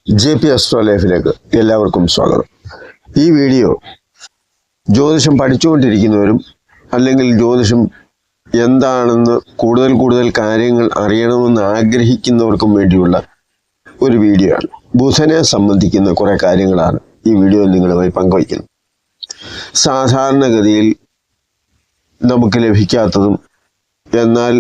JP Astro Life-ലേക്ക് എല്ലാവർക്കും സ്വാഗതം. ഈ വീഡിയോ ജ്യോതിഷം പഠിച്ചുകൊണ്ടിരിക്കുന്നവരും അല്ലെങ്കിൽ ജ്യോതിഷം എന്താണെന്ന് കൂടുതൽ കാര്യങ്ങൾ അറിയണമെന്ന് ആഗ്രഹിക്കുന്നവർക്കും വേണ്ടിയുള്ള ഒരു വീഡിയോ ആണ്. ബുധനെ സംബന്ധിക്കുന്ന കുറേ കാര്യങ്ങളാണ് ഈ വീഡിയോയിൽ നിങ്ങളുമായി പങ്കുവയ്ക്കുന്നത്. സാധാരണഗതിയിൽ നമുക്ക് ലഭിക്കാത്തതും എന്നാൽ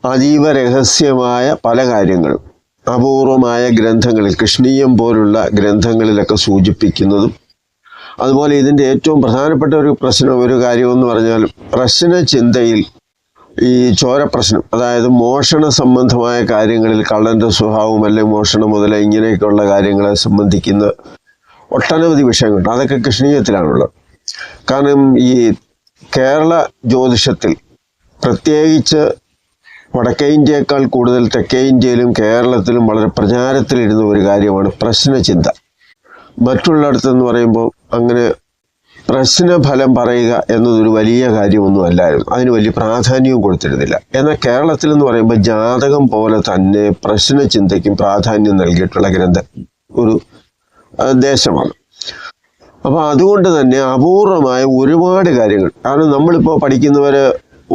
അതീവ രഹസ്യമായ പല കാര്യങ്ങളും അപൂർവമായ ഗ്രന്ഥങ്ങളിൽ, കൃഷ്ണീയം പോലുള്ള ഗ്രന്ഥങ്ങളിലൊക്കെ സൂചിപ്പിക്കുന്നതും, അതുപോലെ ഇതിൻ്റെ ഏറ്റവും പ്രധാനപ്പെട്ട ഒരു കാര്യമെന്ന് പറഞ്ഞാൽ പ്രശ്നചിന്തയിൽ ഈ ചോരപ്രശ്നം, അതായത് മോഷണ സംബന്ധമായ കാര്യങ്ങളിൽ കള്ളൻ്റെ സ്വഭാവം അല്ലെങ്കിൽ മോഷണം മുതല ഇങ്ങനെയൊക്കെയുള്ള കാര്യങ്ങളെ സംബന്ധിക്കുന്ന ഒട്ടനവധി വിഷയങ്ങളുണ്ട്. അതൊക്കെ കൃഷ്ണീയത്തിലാണുള്ളത്. കാരണം ഈ കേരള ജ്യോതിഷത്തിൽ പ്രത്യേകിച്ച് വടക്കേ ഇന്ത്യയേക്കാൾ കൂടുതൽ തെക്കേ ഇന്ത്യയിലും കേരളത്തിലും വളരെ പ്രചാരത്തിലിരുന്ന ഒരു കാര്യമാണ് പ്രശ്നചിന്ത. മറ്റുള്ളിടത്തെന്ന് പറയുമ്പോൾ അങ്ങനെ പ്രശ്നഫലം പറയുക എന്നതൊരു വലിയ കാര്യമൊന്നും അല്ലായിരുന്നു, അതിന് വലിയ പ്രാധാന്യവും കൊടുത്തിരുന്നില്ല. എന്നാൽ കേരളത്തിലെന്ന് പറയുമ്പോൾ ജാതകം പോലെ തന്നെ പ്രശ്നചിന്തയ്ക്കും പ്രാധാന്യം നൽകിയിട്ടുള്ള ഒരു ദേശമാണ്. അപ്പോൾ അതുകൊണ്ട് തന്നെ അപൂർവമായ ഒരുപാട് കാര്യങ്ങൾ, കാരണം നമ്മളിപ്പോൾ പഠിക്കുന്നവർ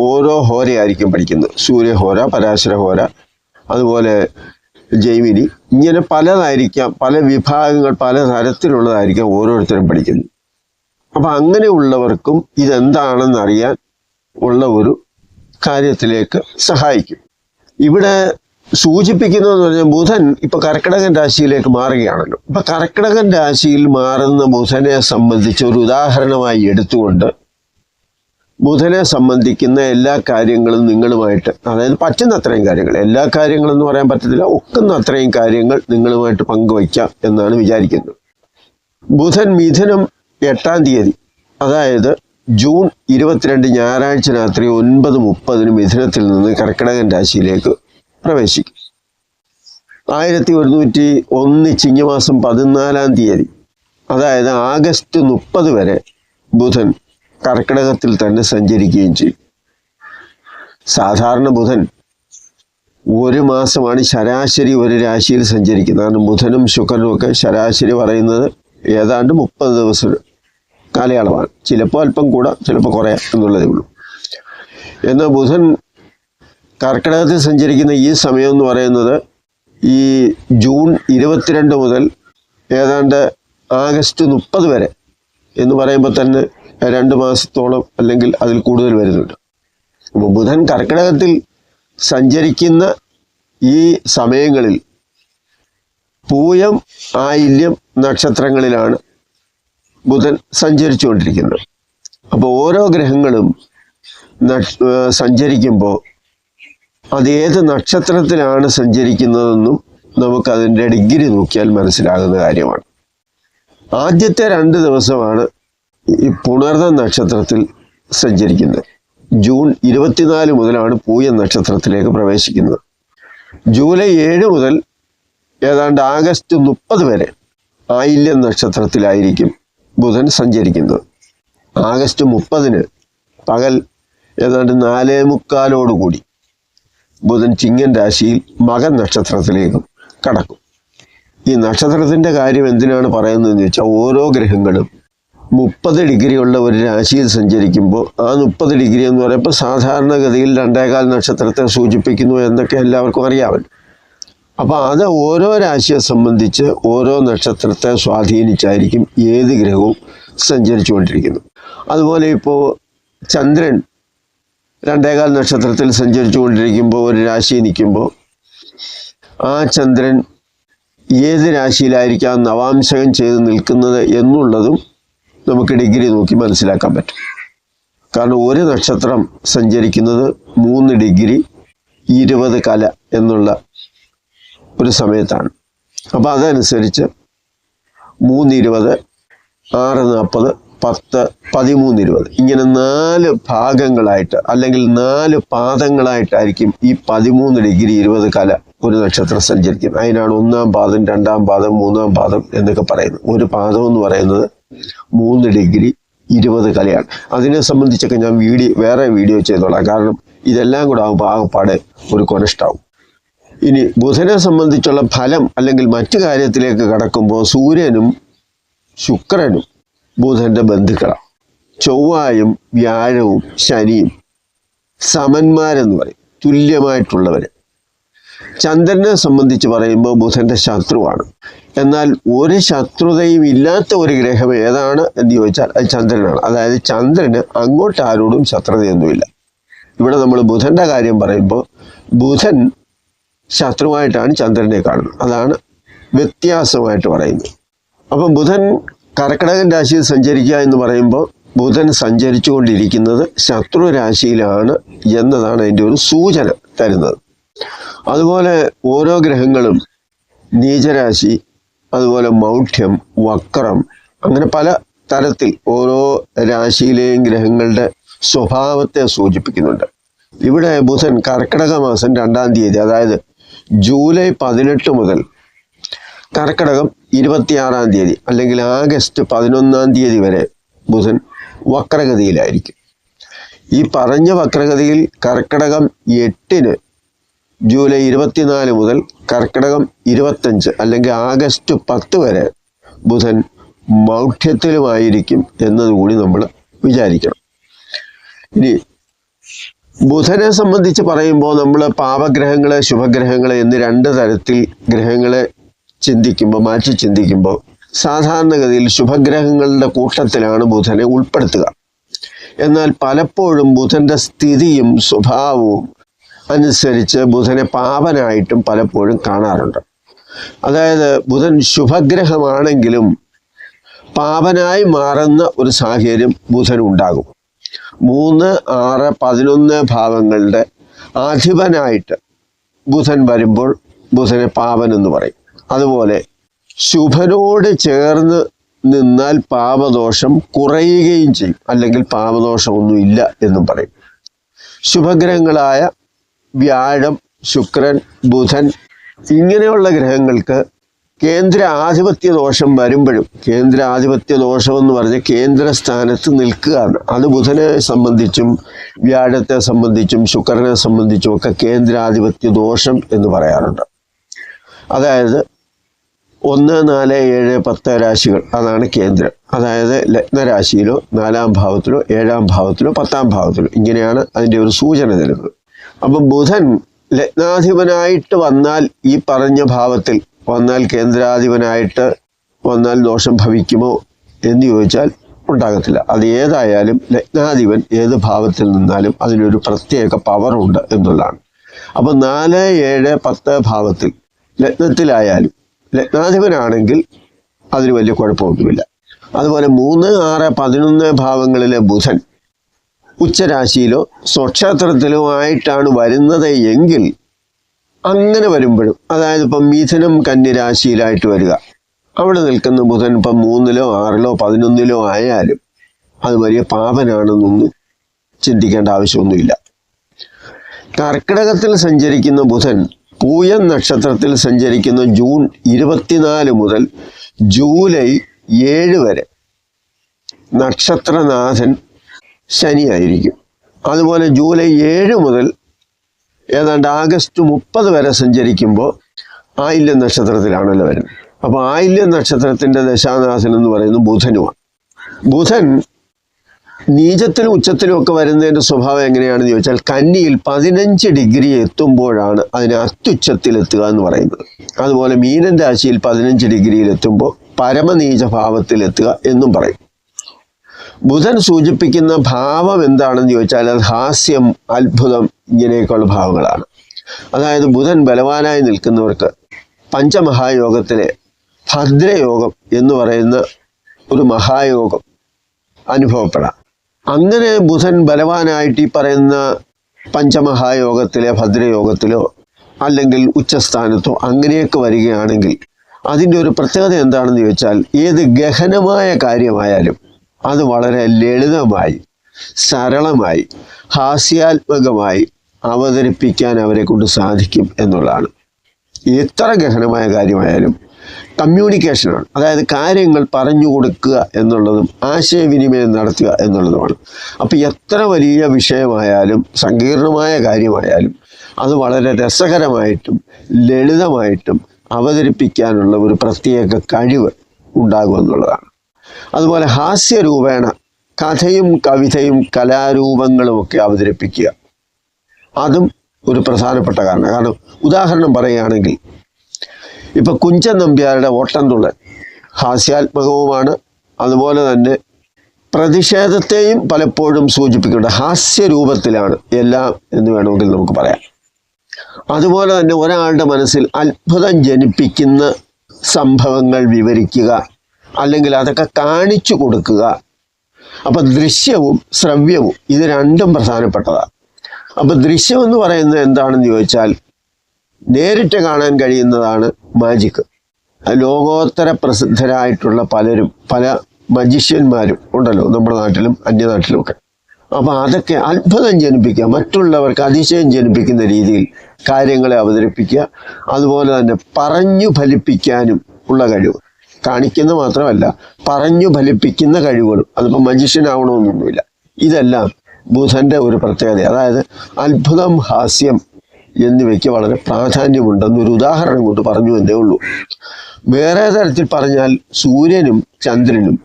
ഓരോ ഹോരയായിരിക്കും പഠിക്കുന്നത്. സൂര്യഹോര, പരാശരഹോര, അതുപോലെ ജൈമിനി, ഇങ്ങനെ പലതായിരിക്കാം, പല വിഭാഗങ്ങൾ, പല തരത്തിലുള്ളതായിരിക്കാം ഓരോരുത്തരും പഠിക്കുന്നത്. അപ്പം അങ്ങനെയുള്ളവർക്കും ഇതെന്താണെന്നറിയാൻ ഉള്ള ഒരു കാര്യത്തിലേക്ക് സഹായിക്കും. ഇവിടെ സൂചിപ്പിക്കുന്നതെന്ന് പറഞ്ഞാൽ ബുധൻ ഇപ്പം കർക്കിടകൻ രാശിയിലേക്ക് മാറുകയാണല്ലോ. അപ്പം കർക്കിടകൻ രാശിയിൽ മാറുന്ന ബുധനെ സംബന്ധിച്ച് ഒരു ഉദാഹരണമായി എടുത്തുകൊണ്ട് ബുധനെ സംബന്ധിക്കുന്ന എല്ലാ കാര്യങ്ങളും നിങ്ങളുമായിട്ട്, അതായത് പറ്റുന്ന അത്രയും കാര്യങ്ങൾ, എല്ലാ കാര്യങ്ങളെന്ന് പറയാൻ പറ്റത്തില്ല, ഒക്കുന്ന അത്രയും കാര്യങ്ങൾ നിങ്ങളുമായിട്ട് പങ്കുവയ്ക്കാം എന്നാണ് വിചാരിക്കുന്നത്. ബുധൻ മിഥുനം 8-ാം തീയതി, അതായത് ജൂൺ 22 ഞായറാഴ്ച രാത്രി 9:30 മിഥുനത്തിൽ നിന്ന് കർക്കിടകൻ രാശിയിലേക്ക് പ്രവേശിക്കും. 1101 ചിങ്ങമാസം 14-ാം തീയതി, അതായത് ആഗസ്റ്റ് 30 വരെ ബുധൻ കർക്കിടകത്തിൽ തന്നെ സഞ്ചരിക്കുകയും ചെയ്യും. സാധാരണ ബുധൻ ഒരു മാസമാണ് ശരാശരി ഒരു രാശിയിൽ സഞ്ചരിക്കുന്നത്. കാരണം ബുധനും ശുക്രനും ഒക്കെ ശരാശരി പറയുന്നത് ഏതാണ്ട് 30 ദിവസം കാലയളവാണ്. ചിലപ്പോൾ അല്പം കൂടാം, ചിലപ്പോൾ കുറയാം എന്നുള്ളതേ ഉള്ളൂ. എന്നാൽ ബുധൻ കർക്കിടകത്തിൽ സഞ്ചരിക്കുന്ന ഈ സമയം എന്ന് പറയുന്നത് ഈ ജൂൺ 22 മുതൽ ഏതാണ്ട് ആഗസ്റ്റ് 30 വരെ എന്ന് പറയുമ്പോൾ തന്നെ 2 മാസത്തോളം അല്ലെങ്കിൽ അതിൽ കൂടുതൽ വരുന്നുണ്ട്. അപ്പോൾ ബുധൻ കർക്കിടകത്തിൽ സഞ്ചരിക്കുന്ന ഈ സമയങ്ങളിൽ പൂയം, ആയില്യം നക്ഷത്രങ്ങളിലാണ് ബുധൻ സഞ്ചരിച്ചുകൊണ്ടിരിക്കുന്നത്. അപ്പോൾ ഓരോ ഗ്രഹങ്ങളും സഞ്ചരിക്കുമ്പോൾ അതേത് നക്ഷത്രത്തിലാണ് സഞ്ചരിക്കുന്നതെന്നും നമുക്കതിൻ്റെ ഡിഗ്രി നോക്കിയാൽ മനസ്സിലാകുന്ന കാര്യമാണ്. ആദ്യത്തെ 2 ദിവസമാണ് ഈ പുണർദ നക്ഷത്രത്തിൽ സഞ്ചരിക്കുന്നത്. ജൂൺ 24 മുതലാണ് പൂയം നക്ഷത്രത്തിലേക്ക് പ്രവേശിക്കുന്നത്. ജൂലൈ 7 മുതൽ ഏതാണ്ട് ആഗസ്റ്റ് 30 വരെ ആയില്യം നക്ഷത്രത്തിലായിരിക്കും ബുധൻ സഞ്ചരിക്കുന്നത്. ആഗസ്റ്റ് 30-ന് പകൽ ഏതാണ്ട് 4:45 ബുധൻ ചിങ്ങൻ രാശിയിൽ മകൻ നക്ഷത്രത്തിലേക്കും കടക്കും. ഈ നക്ഷത്രത്തിൻ്റെ കാര്യം എന്തിനാണ് പറയുന്നതെന്ന് വെച്ചാൽ ഓരോ ഗ്രഹങ്ങളും 30 ഡിഗ്രി ഉള്ള ഒരു രാശിയിൽ സഞ്ചരിക്കുമ്പോൾ ആ 30 ഡിഗ്രി എന്ന് പറയുമ്പോൾ സാധാരണഗതിയിൽ 2.25 നക്ഷത്രത്തെ സൂചിപ്പിക്കുന്നു എന്നൊക്കെ എല്ലാവർക്കും അറിയാമല്ലോ. അപ്പോൾ അത് ഓരോ രാശിയെ സംബന്ധിച്ച് ഓരോ നക്ഷത്രത്തെ സ്വാധീനിച്ചായിരിക്കും ഏത് ഗ്രഹവും സഞ്ചരിച്ചുകൊണ്ടിരിക്കുന്നത്. അതുപോലെ ഇപ്പോൾ ചന്ദ്രൻ 2.25 നക്ഷത്രത്തിൽ സഞ്ചരിച്ചു കൊണ്ടിരിക്കുമ്പോൾ ഒരു രാശി നിൽക്കുമ്പോൾ ആ ചന്ദ്രൻ ഏത് രാശിയിലായിരിക്കാം നവാംശകം ചെയ്ത് നിൽക്കുന്നത് എന്നുള്ളതും നമുക്ക് ഡിഗ്രി നോക്കി മനസ്സിലാക്കാൻ പറ്റും. കാരണം ഒരു നക്ഷത്രം സഞ്ചരിക്കുന്നത് 3 ഡിഗ്രി 20 കല എന്നുള്ള ഒരു സമയത്താണ്. അപ്പോൾ അതനുസരിച്ച് 3:20, 6:40, 10, 13:20 ഇങ്ങനെ 4 ഭാഗങ്ങളായിട്ട് അല്ലെങ്കിൽ 4 പാദങ്ങളായിട്ടായിരിക്കും ഈ 13 ഡിഗ്രി 20 കല ഒരു നക്ഷത്രം സഞ്ചരിക്കുന്നത്. അതിനാണ് 1-ാം പാദം, 2-ാം പാദം, 3-ാം പാദം എന്നൊക്കെ പറയുന്നത്. ഒരു പാദം എന്ന് പറയുന്നത് 3 ഡിഗ്രി 20 കലയാണ്. അതിനെ സംബന്ധിച്ചൊക്കെ ഞാൻ വേറെ വീഡിയോ ചെയ്തോളാം. കാരണം ഇതെല്ലാം കൂടെ ആകുമ്പോൾ ആകെപ്പാടെ ഒരു കൊനഷ്ടാവും. ഇനി ബുധനെ സംബന്ധിച്ചുള്ള ഫലം അല്ലെങ്കിൽ മറ്റു കാര്യത്തിലേക്ക് കടക്കുമ്പോൾ സൂര്യനും ശുക്രനും ബുധൻ്റെ ബന്ധുക്കളാണ്. ചൊവ്വായും വ്യാഴവും ശനിയും സമന്മാരെന്ന് പറയും, തുല്യമായിട്ടുള്ളവർ. ചന്ദ്രനെ സംബന്ധിച്ച് പറയുമ്പോൾ ബുധൻ്റെ ശത്രുവാണ്. എന്നാൽ ഒരു ശത്രുതയും ഇല്ലാത്ത ഒരു ഗ്രഹം ഏതാണ് എന്ന് ചോദിച്ചാൽ അത് ചന്ദ്രനാണ്. അതായത് ചന്ദ്രന് അങ്ങോട്ട് ആരോടും ശത്രുതയൊന്നുമില്ല. ഇവിടെ നമ്മൾ ബുധൻ്റെ കാര്യം പറയുമ്പോൾ ബുധൻ ശത്രുവായിട്ടാണ് ചന്ദ്രനെ കാണുന്നത്. അതാണ് വ്യത്യാസമായിട്ട് പറയുന്നത്. അപ്പം ബുധൻ കർക്കിടകൻ രാശിയിൽ സഞ്ചരിക്കുക എന്ന് പറയുമ്പോൾ ബുധൻ സഞ്ചരിച്ചു കൊണ്ടിരിക്കുന്നത് ശത്രു രാശിയിലാണ് എന്നതാണ് അതിൻ്റെ ഒരു സൂചന തരുന്നത്. അതുപോലെ ഓരോ ഗ്രഹങ്ങളും നീചരാശി, അതുപോലെ മൗഢ്യം, വക്രം, അങ്ങനെ പല തരത്തിൽ ഓരോ രാശിയിലെയും ഗ്രഹങ്ങളുടെ സ്വഭാവത്തെ സൂചിപ്പിക്കുന്നുണ്ട്. ഇവിടെ ബുധൻ കർക്കിടക മാസം 2-ാം തീയതി, അതായത് ജൂലൈ 18 മുതൽ കർക്കിടകം 26-ാം തീയതി അല്ലെങ്കിൽ ആഗസ്റ്റ് 11-ാം തീയതി വരെ ബുധൻ വക്രഗതിയിലായിരിക്കും. ഈ പറഞ്ഞ വക്രഗതിയിൽ കർക്കിടകം 8-ന് ജൂലൈ 24 മുതൽ കർക്കിടകം 25 അല്ലെങ്കിൽ ആഗസ്റ്റ് 10 വരെ ബുധൻ മൗഢ്യത്തിലുമായിരിക്കും എന്നതുകൂടി നമ്മൾ വിചാരിക്കണം. ഇനി ബുധനെ സംബന്ധിച്ച് പറയുമ്പോൾ നമ്മൾ പാപഗ്രഹങ്ങളെ ശുഭഗ്രഹങ്ങളെ എന്ന് 2 തരത്തിൽ ഗ്രഹങ്ങളെ മാറ്റി ചിന്തിക്കുമ്പോൾ സാധാരണഗതിയിൽ ശുഭഗ്രഹങ്ങളുടെ കൂട്ടത്തിലാണ് ബുധനെ ഉൾപ്പെടുത്തുക. എന്നാൽ പലപ്പോഴും ബുധൻ്റെ സ്ഥിതിയും സ്വഭാവവും അനുസരിച്ച് ബുധനെ പാപനായിട്ടും പലപ്പോഴും കാണാറുണ്ട്. അതായത് ബുധൻ ശുഭഗ്രഹമാണെങ്കിലും പാപനായി മാറുന്ന ഒരു സാഹചര്യം ബുധൻ ഉണ്ടാകും. 3, 6, 11 ഭാവങ്ങളുടെ അധിപനായിട്ട് ബുധൻ വരുമ്പോൾ ബുധനെ പാപൻ എന്ന് പറയും. അതുപോലെ ശുഭനോട് ചേർന്ന് നിന്നാൽ പാപദോഷം കുറയുകയും ചെയ്യും, അല്ലെങ്കിൽ പാപദോഷമൊന്നും ഇല്ല എന്നും പറയും. ശുഭഗ്രഹങ്ങളായ വ്യാഴം, ശുക്രൻ, ബുധൻ ഇങ്ങനെയുള്ള ഗ്രഹങ്ങൾക്ക് കേന്ദ്ര ആധിപത്യ ദോഷം വരുമ്പോഴും, കേന്ദ്ര ആധിപത്യ ദോഷം എന്ന് പറഞ്ഞാൽ കേന്ദ്ര സ്ഥാനത്ത് നിൽക്കുകയാണ്. അത് ബുധനെ സംബന്ധിച്ചും വ്യാഴത്തെ സംബന്ധിച്ചും ശുക്രനെ സംബന്ധിച്ചും ഒക്കെ കേന്ദ്രാധിപത്യ ദോഷം എന്ന് പറയാറുണ്ട്. അതായത് 1, 4, 7, 10 രാശികൾ, അതാണ് കേന്ദ്രം. അതായത് ലഗ്നരാശിയിലോ 4-ാം ഭാവത്തിലോ 7-ാം ഭാവത്തിലോ 10-ാം ഭാവത്തിലോ ഇങ്ങനെയാണ് അതിൻ്റെ ഒരു സൂചന തരുന്നത്. അപ്പം ബുധൻ ലഗ്നാധിപനായിട്ട് വന്നാൽ, ഈ പറഞ്ഞ ഭാവത്തിൽ വന്നാൽ, കേന്ദ്രാധിപനായിട്ട് വന്നാൽ ദോഷം ഭവിക്കുമോ എന്ന് ചോദിച്ചാൽ ഉണ്ടാകത്തില്ല. അത് ഏതായാലും ലഗ്നാധിപൻ ഏത് ഭാവത്തിൽ നിന്നാലും അതിനൊരു പ്രത്യേക പവറുണ്ട് എന്നുള്ളതാണ്. അപ്പം 4, 7, 10 ഭാവത്തിൽ ലഗ്നത്തിലായാലും ലഗ്നാധിപനാണെങ്കിൽ അതിന് വലിയ കുഴപ്പമൊന്നുമില്ല. അതുപോലെ 3, 6, 11 ഭാവങ്ങളിലെ ബുധൻ ഉച്ചരാശിയിലോ സ്വക്ഷേത്രത്തിലോ ആയിട്ടാണ് വരുന്നത് എങ്കിൽ അങ്ങനെ വരുമ്പോഴും, അതായത് ഇപ്പം മിഥുനം കന്യരാശിയിലായിട്ട് വരിക, അവിടെ നിൽക്കുന്ന ബുധൻ ഇപ്പം 3-ലോ 6-ലോ 11-ലോ ആയാലും അത് വലിയ പാപനാണെന്നൊന്നും ചിന്തിക്കേണ്ട ആവശ്യമൊന്നുമില്ല. കർക്കിടകത്തിൽ സഞ്ചരിക്കുന്ന ബുധൻ പൂയം നക്ഷത്രത്തിൽ സഞ്ചരിക്കുന്ന ജൂൺ 24 മുതൽ ജൂലൈ 7 വരെ നക്ഷത്രനാഥൻ ശനിയായിരിക്കും. അതുപോലെ ജൂലൈ 7 മുതൽ ഏതാണ്ട് ആഗസ്റ്റ് 30 വരെ സഞ്ചരിക്കുമ്പോൾ ആയില്യം നക്ഷത്രത്തിലാണല്ലോ വരുന്നത്. അപ്പോൾ ആയില്യം നക്ഷത്രത്തിൻ്റെ ദശാനാഥൻ എന്ന് പറയുന്നത് ബുധനുമാണ്. ബുധൻ നീചത്തിലും ഉച്ചത്തിലും ഒക്കെ വരുന്നതിൻ്റെ സ്വഭാവം എങ്ങനെയാണെന്ന് ചോദിച്ചാൽ കന്നിയിൽ 15 ഡിഗ്രി എത്തുമ്പോഴാണ് അതിന് അത്യുച്ചത്തിലെത്തുക എന്ന് പറയുന്നത്. അതുപോലെ മീനൻ രാശിയിൽ 15 ഡിഗ്രിയിലെത്തുമ്പോൾ പരമനീച ഭാവത്തിലെത്തുക എന്നും പറയും. ബുധൻ സൂചിപ്പിക്കുന്ന ഭാവം എന്താണെന്ന് ചോദിച്ചാൽ അത് ഹാസ്യം, അത്ഭുതം ഇങ്ങനെയൊക്കെയുള്ള ഭാവങ്ങളാണ്. അതായത് ബുധൻ ബലവാനായി നിൽക്കുന്നവർക്ക് പഞ്ചമഹായോഗത്തിലെ ഭദ്രയോഗം എന്ന് പറയുന്ന ഒരു മഹായോഗം അനുഭവപ്പെടാം. അങ്ങനെ ബുധൻ ബലവാനായിട്ട് ഈ പറയുന്ന പഞ്ചമഹായോഗത്തിലെ ഭദ്രയോഗത്തിലോ അല്ലെങ്കിൽ ഉച്ചസ്ഥാനത്തോ അങ്ങനെയൊക്കെ വരികയാണെങ്കിൽ അതിൻ്റെ ഒരു പ്രത്യേകത എന്താണെന്ന് ചോദിച്ചാൽ ഏത് ഗഹനമായ കാര്യമായാലും അത് വളരെ ലളിതമായി, സരളമായി, ഹാസ്യാത്മകമായി അവതരിപ്പിക്കാൻ അവരെ കൊണ്ട് സാധിക്കും എന്നുള്ളതാണ്. എത്ര ഗഹനമായ കാര്യമായാലും കമ്മ്യൂണിക്കേഷനാണ്, അതായത് കാര്യങ്ങൾ പറഞ്ഞു കൊടുക്കുക എന്നുള്ളതും ആശയവിനിമയം നടത്തുക എന്നുള്ളതുമാണ്. അപ്പോൾ എത്ര വലിയ വിഷയമായാലും സങ്കീർണമായ കാര്യമായാലും അത് വളരെ രസകരമായിട്ടും ലളിതമായിട്ടും അവതരിപ്പിക്കാനുള്ള ഒരു പ്രത്യേക കഴിവ് ഉണ്ടാകുമെന്നുള്ളതാണ്. അതുപോലെ ഹാസ്യരൂപേണ കഥയും കവിതയും കലാരൂപങ്ങളുമൊക്കെ അവതരിപ്പിക്കുക, അതും ഒരു പ്രധാനപ്പെട്ട കാരണം. ഉദാഹരണം പറയുകയാണെങ്കിൽ ഇപ്പം കുഞ്ചൻ നമ്പ്യാരുടെ ഓട്ടംതുള്ളൽ ഹാസ്യാത്മകവുമാണ്, അതുപോലെ തന്നെ പ്രതിഷേധത്തെയും പലപ്പോഴും സൂചിപ്പിക്കേണ്ട ഹാസ്യരൂപത്തിലാണ് എല്ലാം എന്ന് വേണമെങ്കിൽ നമുക്ക് പറയാം. അതുപോലെ തന്നെ ഒരാളുടെ മനസ്സിൽ അത്ഭുതം ജനിപ്പിക്കുന്ന സംഭവങ്ങൾ വിവരിക്കുക, അല്ലെങ്കിൽ അതൊക്കെ കാണിച്ചു കൊടുക്കുക. അപ്പം ദൃശ്യവും ശ്രവ്യവും ഇത് രണ്ടും പ്രധാനപ്പെട്ടതാണ്. അപ്പം ദൃശ്യം എന്ന് പറയുന്നത് എന്താണെന്ന് ചോദിച്ചാൽ നേരിട്ട് കാണാൻ കഴിയുന്നതാണ് മാജിക്ക്. ലോകോത്തര പ്രസിദ്ധരായിട്ടുള്ള പലരും, പല മജീഷ്യന്മാരും ഉണ്ടല്ലോ നമ്മുടെ നാട്ടിലും അന്യനാട്ടിലുമൊക്കെ. അപ്പം അതൊക്കെ അത്ഭുതം ജനിപ്പിക്കുക, മറ്റുള്ളവർക്ക് അതിശയം ജനിപ്പിക്കുന്ന രീതിയിൽ കാര്യങ്ങളെ അവതരിപ്പിക്കുക. അതുപോലെ തന്നെ പറഞ്ഞു ഫലിപ്പിക്കാനും ഉള്ള കഴിവ്, കാണിക്കുന്ന മാത്രമല്ല പറഞ്ഞു ഫലിപ്പിക്കുന്ന കഴിവുകളും. അതിപ്പോൾ മജീഷ്യനാവണമെന്നൊന്നുമില്ല. ഇതെല്ലാം ബുധൻ്റെ ഒരു പ്രത്യേകത. അതായത് അത്ഭുതം, ഹാസ്യം എന്നിവയ്ക്ക് വളരെ പ്രാധാന്യമുണ്ടെന്നൊരു ഉദാഹരണം കൊണ്ട് പറഞ്ഞു എന്നേ ഉള്ളൂ. വേറെ തരത്തിൽ പറഞ്ഞാൽ സൂര്യനും ചന്ദ്രനും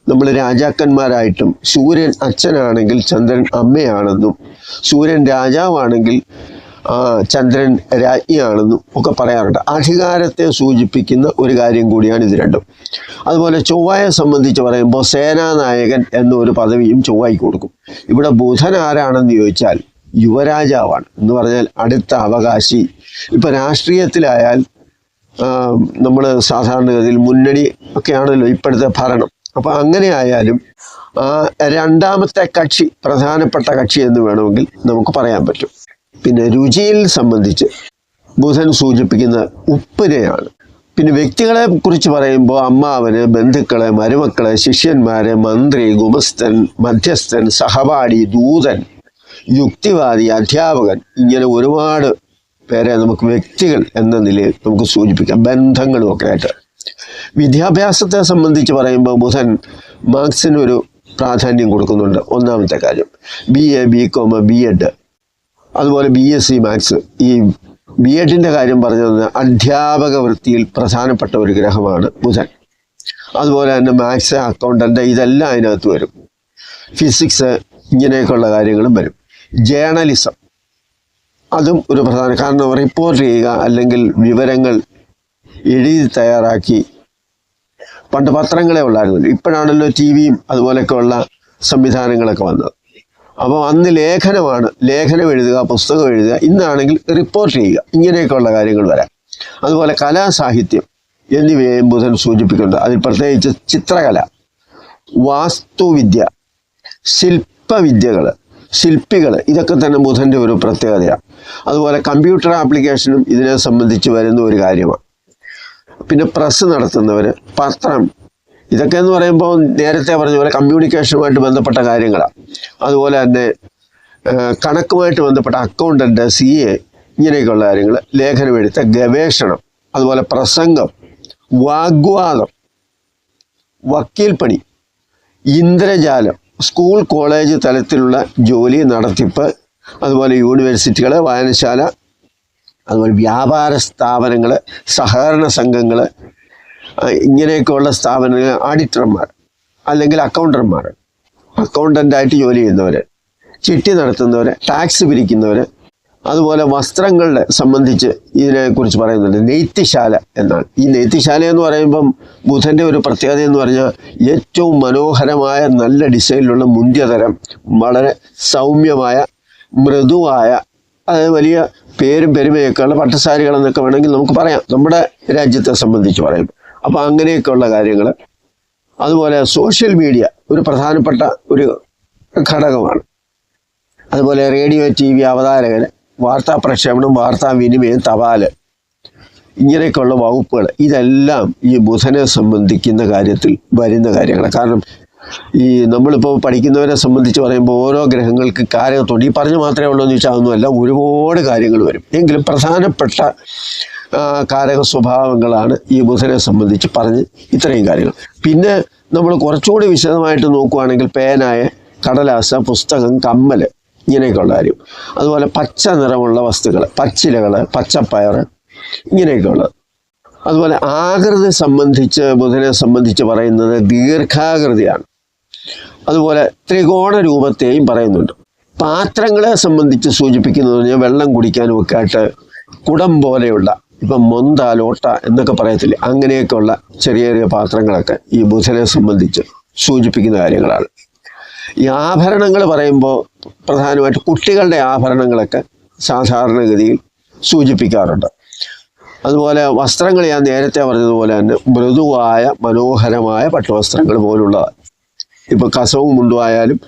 നമ്മൾ രാജാക്കന്മാരായിട്ടും, സൂര്യൻ അച്ഛനാണെങ്കിൽ ചന്ദ്രൻ അമ്മയാണെന്നും, സൂര്യൻ രാജാവാണെങ്കിൽ ചന്ദ്രൻ രാജ്ഞിയാണെന്നും ഒക്കെ പറയാറുണ്ട്. അധികാരത്തെ സൂചിപ്പിക്കുന്ന ഒരു കാര്യം കൂടിയാണ് ഇത് രണ്ടും. അതുപോലെ ചൊവ്വയെ സംബന്ധിച്ച് പറയുമ്പോൾ സേനാനായകൻ എന്നൊരു പദവിയും ചൊവ്വയ്ക്ക് കൊടുക്കും. ഇവിടെ ബുധൻ ആരാണെന്ന് ചോദിച്ചാൽ യുവരാജാവാണ്, എന്ന് പറഞ്ഞാൽ അടുത്ത അവകാശി. ഇപ്പം രാഷ്ട്രീയത്തിലായാൽ നമ്മൾ സാധാരണഗതിയിൽ മുന്നണി ഒക്കെയാണല്ലോ ഇപ്പോഴത്തെ ഭരണം. അപ്പം അങ്ങനെ ആയാലും രണ്ടാമത്തെ കക്ഷി പ്രധാനപ്പെട്ട കക്ഷി എന്ന് വേണമെങ്കിൽ നമുക്ക് പറയാൻ പറ്റും. പിന്നെ രുചിയിൽ സംബന്ധിച്ച് ബുധൻ സൂചിപ്പിക്കുന്ന ഉപ്പിനെയാണ്. പിന്നെ വ്യക്തികളെ കുറിച്ച് പറയുമ്പോൾ അമ്മാവന്, ബന്ധുക്കളെ, മരുമക്കളെ, ശിഷ്യന്മാരെ, മന്ത്രി, ഗുമസ്തൻ, മധ്യസ്ഥൻ, സഹപാഠി, ദൂതൻ, യുക്തിവാദി, അധ്യാപകൻ, ഇങ്ങനെ ഒരുപാട് പേരെ നമുക്ക് വ്യക്തികൾ എന്ന നിലയിൽ നമുക്ക് സൂചിപ്പിക്കാം, ബന്ധങ്ങളും ഒക്കെ ആയിട്ട്. വിദ്യാഭ്യാസത്തെ സംബന്ധിച്ച് പറയുമ്പോൾ ബുധൻ മാർക്സിനൊരു പ്രാധാന്യം കൊടുക്കുന്നുണ്ട്. ഒന്നാമത്തെ കാര്യം BA, BCom, B.Ed, അതുപോലെ BSc മാത്സ്. ഈ B.Edൻ്റെ കാര്യം പറഞ്ഞത് അധ്യാപക വൃത്തിയിൽ പ്രധാനപ്പെട്ട ഒരു ഗ്രഹമാണ് ബുധൻ. അതുപോലെ തന്നെ മാത്സ്, അക്കൗണ്ടൻ്റ് ഇതെല്ലാം അതിനകത്ത് വരും. ഫിസിക്സ് ഇങ്ങനെയൊക്കെയുള്ള കാര്യങ്ങളും വരും. ജേർണലിസം അതും ഒരു പ്രധാന കാരണം. റിപ്പോർട്ട് ചെയ്യുക, അല്ലെങ്കിൽ വിവരങ്ങൾ എഴുതി തയ്യാറാക്കി. പണ്ട് പത്രങ്ങളെ ഉള്ളായിരുന്നല്ലോ, ഇപ്പോഴാണല്ലോ TVയും അതുപോലെയൊക്കെയുള്ള സംവിധാനങ്ങളൊക്കെ വന്നത്. അപ്പോൾ അന്ന് ലേഖനമാണ്, ലേഖനം എഴുതുക, പുസ്തകം എഴുതുക. ഇന്നാണെങ്കിൽ റിപ്പോർട്ട് ചെയ്യുക, ഇങ്ങനെയൊക്കെയുള്ള കാര്യങ്ങൾ വരാം. അതുപോലെ കലാസാഹിത്യം എന്നിവയെയും ബുധൻ സൂചിപ്പിക്കുന്നുണ്ട്. അതിൽ പ്രത്യേകിച്ച് ചിത്രകല, വാസ്തുവിദ്യ, ശില്പവിദ്യകൾ, ശില്പികൾ, ഇതൊക്കെ തന്നെ ബുധൻ്റെ ഒരു പ്രത്യേകതയാണ്. അതുപോലെ കമ്പ്യൂട്ടർ ആപ്ലിക്കേഷനും ഇതിനെ സംബന്ധിച്ച് വരുന്ന ഒരു കാര്യമാണ്. പിന്നെ പ്രസ് നടത്തുന്നവർ, പത്രം, ഇതൊക്കെ എന്ന് പറയുമ്പോൾ നേരത്തെ പറഞ്ഞ പോലെ കമ്മ്യൂണിക്കേഷനുമായിട്ട് ബന്ധപ്പെട്ട കാര്യങ്ങളാണ്. അതുപോലെ തന്നെ കണക്കുമായിട്ട് ബന്ധപ്പെട്ട അക്കൗണ്ടൻ്റ്, CA, ഇങ്ങനെയൊക്കെയുള്ള കാര്യങ്ങൾ, ലേഖനം എഴുത്ത, ഗവേഷണം, അതുപോലെ പ്രസംഗം, വാഗ്വാദം, വക്കീൽ പണി, ഇന്ദ്രജാലം, സ്കൂൾ കോളേജ് തലത്തിലുള്ള ജോലി നടത്തിപ്പ്, അതുപോലെ യൂണിവേഴ്സിറ്റികൾ, വായനശാല, അതുപോലെ വ്യാപാര സ്ഥാപനങ്ങൾ, സഹകരണ സംഘങ്ങൾ, ഇങ്ങനെയൊക്കെയുള്ള സ്ഥാപനങ്ങൾ, ഓഡിറ്റർമാർ അല്ലെങ്കിൽ അക്കൗണ്ടർമാർ, അക്കൗണ്ടൻ്റായിട്ട് ജോലി ചെയ്യുന്നവർ, ചിട്ടി നടത്തുന്നവർ, ടാക്സ് പിരിക്കുന്നവർ, അതുപോലെ വസ്ത്രങ്ങളെ സംബന്ധിച്ച് ഇതിനെക്കുറിച്ച് പറയുന്നുണ്ട്. നെയ്ത്തിശാല എന്നാണ്. ഈ നെയ്ത്തിശാല എന്ന് പറയുമ്പം ബുധൻ്റെ ഒരു പ്രത്യേകത എന്ന് പറഞ്ഞാൽ ഏറ്റവും മനോഹരമായ നല്ല ഡിസൈനിലുള്ള മുന്തിയതരം, വളരെ സൗമ്യമായ, മൃദുവായ, അത് വലിയ പേരും പെരുമയൊക്കെയുള്ള പട്ടുസാരികളെന്നൊക്കെ വേണമെങ്കിൽ നമുക്ക് പറയാം, നമ്മുടെ രാജ്യത്തെ സംബന്ധിച്ച് പറയുമ്പോൾ. അപ്പോൾ അങ്ങനെയൊക്കെയുള്ള കാര്യങ്ങൾ. അതുപോലെ സോഷ്യൽ മീഡിയ ഒരു പ്രധാനപ്പെട്ട ഒരു ഘടകമാണ്. അതുപോലെ റേഡിയോ, TV അവതാരകർ, വാർത്താ പ്രക്ഷേപണം, വാർത്താവിനിമയം, തപാല്, ഇങ്ങനെയൊക്കെയുള്ള വകുപ്പുകൾ, ഇതെല്ലാം ഈ ബുധനെ സംബന്ധിക്കുന്ന കാര്യത്തിൽ വരുന്ന കാര്യങ്ങളാണ്. കാരണം ഈ നമ്മളിപ്പോൾ പഠിക്കുന്നവരെ സംബന്ധിച്ച് പറയുമ്പോൾ ഓരോ ഗ്രഹങ്ങൾക്ക് കാരകത്തുണ്ട്. ഈ പറഞ്ഞു മാത്രമേ ഉള്ളൂ എന്ന് ചോദിച്ചാൽ ഒന്നുമല്ല, ഒരുപാട് കാര്യങ്ങൾ വരും. എങ്കിലും പ്രധാനപ്പെട്ട കാരക സ്വഭാവങ്ങളാണ് ഈ ബുധനെ സംബന്ധിച്ച് പറഞ്ഞ് ഇത്രയും കാര്യങ്ങൾ. പിന്നെ നമ്മൾ കുറച്ചുകൂടി വിശദമായിട്ട് നോക്കുകയാണെങ്കിൽ പേനായ, കടലാസ, പുസ്തകം, കമ്മൽ, ഇങ്ങനെയൊക്കെയുള്ള കാര്യം. അതുപോലെ പച്ച നിറമുള്ള വസ്തുക്കൾ, പച്ചിലകൾ, പച്ചപ്പയർ, ഇങ്ങനെയൊക്കെയുള്ളത്. അതുപോലെ ആകൃതി സംബന്ധിച്ച് ബുധനെ സംബന്ധിച്ച് പറയുന്നത് ദീർഘാകൃതിയാണ്. അതുപോലെ ത്രികോണ രൂപത്തെയും പറയുന്നുണ്ട്. പാത്രങ്ങളെ സംബന്ധിച്ച് സൂചിപ്പിക്കുന്നത് പറഞ്ഞാൽ വെള്ളം കുടിക്കാനും ഒക്കെ ആയിട്ട് കുടം പോലെയുള്ള, ഇപ്പം മൊന്ത, ലോട്ട എന്നൊക്കെ പറയത്തില്ലേ, അങ്ങനെയൊക്കെയുള്ള ചെറിയ ചെറിയ പാത്രങ്ങളൊക്കെ ഈ ബുധനെ സംബന്ധിച്ച് സൂചിപ്പിക്കുന്ന കാര്യങ്ങളാണ്. ഈ ആഭരണങ്ങൾ പറയുമ്പോൾ പ്രധാനമായിട്ട് കുട്ടികളുടെ ആഭരണങ്ങളൊക്കെ സാധാരണഗതിയിൽ സൂചിപ്പിക്കാറുണ്ട്. അതുപോലെ വസ്ത്രങ്ങൾ ഞാൻ നേരത്തെ പറഞ്ഞതുപോലെ തന്നെ മൃദുവായ മനോഹരമായ പട്ടുവസ്ത്രങ്ങൾ പോലുള്ളതാണ്. ഇപ്പോൾ കസവും മുണ്ടുമായാലും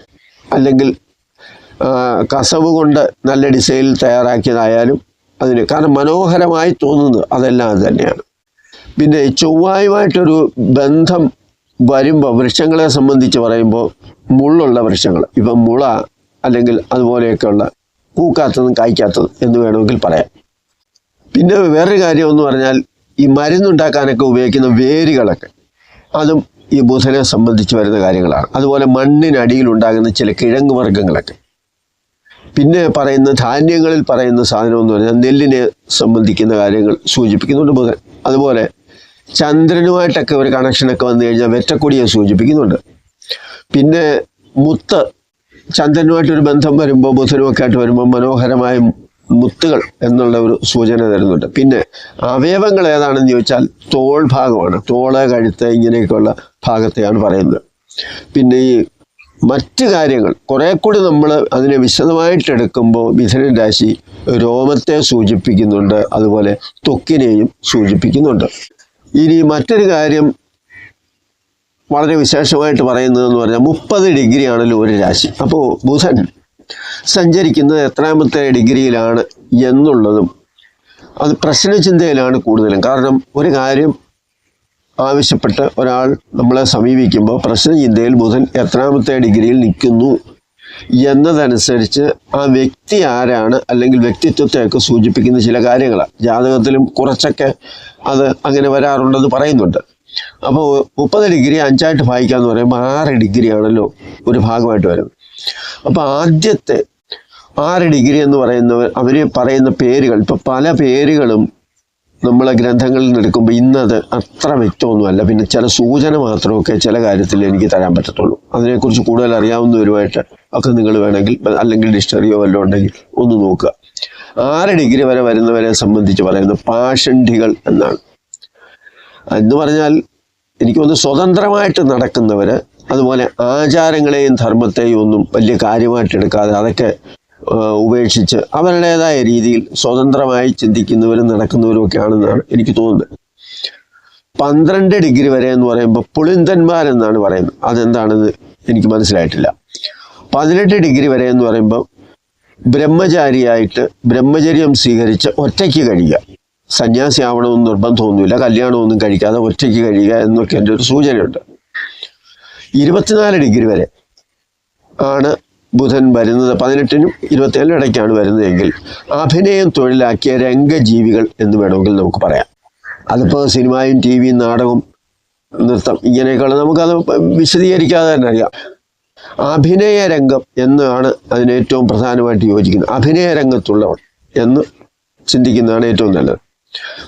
അല്ലെങ്കിൽ കസവ് കൊണ്ട് നല്ല ഡിസൈനിൽ തയ്യാറാക്കിയതായാലും അതിന് കാരണം മനോഹരമായി തോന്നുന്നത് അതെല്ലാം അത് തന്നെയാണ്. പിന്നെ ചൊവ്വായുമായിട്ടൊരു ബന്ധം വരുമ്പോൾ വൃക്ഷങ്ങളെ സംബന്ധിച്ച് പറയുമ്പോൾ മുള്ളുള്ള വൃക്ഷങ്ങൾ, ഇപ്പം മുള അല്ലെങ്കിൽ അതുപോലെയൊക്കെയുള്ള പൂക്കാത്തതും കായ്ക്കാത്തതും എന്ന് വേണമെങ്കിൽ പറയാം. പിന്നെ വേറൊരു കാര്യം എന്ന് പറഞ്ഞാൽ ഈ മരുന്നുണ്ടാക്കാനൊക്കെ ഉപയോഗിക്കുന്ന വേരുകളൊക്കെ അതും ഈ ബുധനെ സംബന്ധിച്ച് വരുന്ന കാര്യങ്ങളാണ്. അതുപോലെ മണ്ണിനടിയിലുണ്ടാകുന്ന ചില കിഴങ്ങ് വർഗ്ഗങ്ങളൊക്കെ. പിന്നെ പറയുന്ന ധാന്യങ്ങളിൽ പറയുന്ന സാധനം എന്ന് പറഞ്ഞാൽ നെല്ലിനെ സംബന്ധിക്കുന്ന കാര്യങ്ങൾ സൂചിപ്പിക്കുന്നുണ്ട് ബുധൻ. അതുപോലെ ചന്ദ്രനുമായിട്ടൊക്കെ ഒരു കണക്ഷനൊക്കെ വന്നു കഴിഞ്ഞാൽ വെറ്റക്കൊടിയെ സൂചിപ്പിക്കുന്നുണ്ട്. പിന്നെ മുത്ത്, ചന്ദ്രനുമായിട്ടൊരു ബന്ധം വരുമ്പോൾ ബുധനുമൊക്കെ ആയിട്ട് വരുമ്പോൾ മനോഹരമായ മുത്തുകൾ എന്നുള്ള ഒരു സൂചന തരുന്നുണ്ട്. പിന്നെ അവയവങ്ങൾ ഏതാണെന്ന് ചോദിച്ചാൽ തോൾ ഭാഗമാണ്. തോള്, കഴുത്ത്, ഇങ്ങനെയൊക്കെയുള്ള ഭാഗത്തെയാണ് പറയുന്നത്. പിന്നെ ഈ മറ്റ് കാര്യങ്ങൾ കുറേ കൂടി നമ്മൾ അതിനെ വിശദമായിട്ടെടുക്കുമ്പോൾ മിഥുന രാശി രോമത്തെ സൂചിപ്പിക്കുന്നുണ്ട്, അതുപോലെ ത്വക്കിനെയും സൂചിപ്പിക്കുന്നുണ്ട്. ഇനി മറ്റൊരു കാര്യം വളരെ വിശേഷമായിട്ട് പറയുന്നതെന്ന് പറഞ്ഞാൽ 30 ഡിഗ്രിയാണല്ലോ ഒരു രാശി. അപ്പോൾ ബുധൻ സഞ്ചരിക്കുന്നത് എത്രാമത്തെ ഡിഗ്രിയിലാണ് എന്നുള്ളതും അത് പ്രശ്നചിന്തയിലാണ് കൂടുതലും. കാരണം ഒരു കാര്യം ആവശ്യപ്പെട്ട് ഒരാൾ നമ്മളെ സമീപിക്കുമ്പോൾ പ്രശ്നചിന്തയിൽ ബുധൻ എത്രാമത്തെ ഡിഗ്രിയിൽ നിൽക്കുന്നു എന്നതനുസരിച്ച് ആ വ്യക്തി ആരാണ് അല്ലെങ്കിൽ വ്യക്തിത്വത്തെയൊക്കെ സൂചിപ്പിക്കുന്ന ചില കാര്യങ്ങളാണ്. ജാതകത്തിലും കുറച്ചൊക്കെ അത് അങ്ങനെ വരാറുണ്ടെന്ന് പറയുന്നുണ്ട്. അപ്പോൾ 30 ഡിഗ്രി 5ആയിട്ട് ഭാഗിക്കാമെന്ന് പറയുമ്പോൾ 6 ഡിഗ്രിയാണല്ലോ ഒരു ഭാഗമായിട്ട് വരുന്നത്. അപ്പോൾ ആദ്യത്തെ 6 ഡിഗ്രി എന്ന് പറയുന്നവർ അവർ പറയുന്ന പേരുകൾ, ഇപ്പോൾ പല പേരുകളും നമ്മളെ ഗ്രന്ഥങ്ങളിൽ നിന്ന് എടുക്കുമ്പോൾ ഇന്നത് അത്ര വ്യക്തമൊന്നുമല്ല. പിന്നെ ചില സൂചന മാത്രമൊക്കെ ചില കാര്യത്തിൽ എനിക്ക് തരാൻ പറ്റത്തുള്ളൂ. അതിനെക്കുറിച്ച് കൂടുതൽ അറിയാവുന്നവരുമായിട്ട് ഒക്കെ നിങ്ങൾ വേണമെങ്കിൽ അല്ലെങ്കിൽ ഡിക്ഷണറിയോ വല്ലതും ഉണ്ടെങ്കിൽ ഒന്ന് നോക്കുക. 6 ഡിഗ്രി വരെ വരുന്നവരെ സംബന്ധിച്ച് പറയുന്നത് പാഷണ്ഡികൾ എന്നാണ്. എന്ന് പറഞ്ഞാൽ എനിക്കൊന്ന് സ്വതന്ത്രമായിട്ട് നടക്കുന്നവർ, അതുപോലെ ആചാരങ്ങളെയും ധർമ്മത്തെയും ഒന്നും വലിയ കാര്യമായിട്ട് എടുക്കാതെ അതൊക്കെ ഉപേക്ഷിച്ച് അവരുടേതായ രീതിയിൽ സ്വതന്ത്രമായി ചിന്തിക്കുന്നവരും നടക്കുന്നവരും ഒക്കെ ആണെന്നാണ് എനിക്ക് തോന്നുന്നത്. 12 ഡിഗ്രി വരെ എന്ന് പറയുമ്പോൾ പുളിന്തന്മാരെന്നാണ് പറയുന്നത്. അതെന്താണെന്ന് എനിക്ക് മനസ്സിലായിട്ടില്ല. 18 ഡിഗ്രി വരെ എന്ന് പറയുമ്പോൾ ബ്രഹ്മചാരിയായിട്ട് ബ്രഹ്മചര്യം സ്വീകരിച്ച് ഒറ്റയ്ക്ക് കഴിയുക. സന്യാസി ആവണമെന്ന് നിർബന്ധമൊന്നുമില്ല, കല്യാണമൊന്നും കഴിക്കാതെ ഒറ്റയ്ക്ക് കഴിയുക എന്നൊക്കെ എൻ്റെ ഒരു സൂചനയുണ്ട്. 24 ഡിഗ്രി വരെ ആണ് ബുധൻ വരുന്നത്. 18നും 27നും ഇടയ്ക്കാണ് വരുന്നതെങ്കിൽ അഭിനയം തൊഴിലാക്കിയ രംഗജീവികൾ എന്ന് വേണമെങ്കിൽ നമുക്ക് പറയാം. അതിപ്പോൾ സിനിമയും ടി വിയും നാടകവും നൃത്തം ഇങ്ങനെയൊക്കെയുള്ള നമുക്കത് വിശദീകരിക്കാതെ തന്നെ അറിയാം. അഭിനയ രംഗം എന്നാണ് അതിന് ഏറ്റവും പ്രധാനമായിട്ട് യോജിക്കുന്നത്. അഭിനയ രംഗത്തുള്ളവർ എന്ന് ചിന്തിക്കുന്നതാണ് ഏറ്റവും നല്ലത്.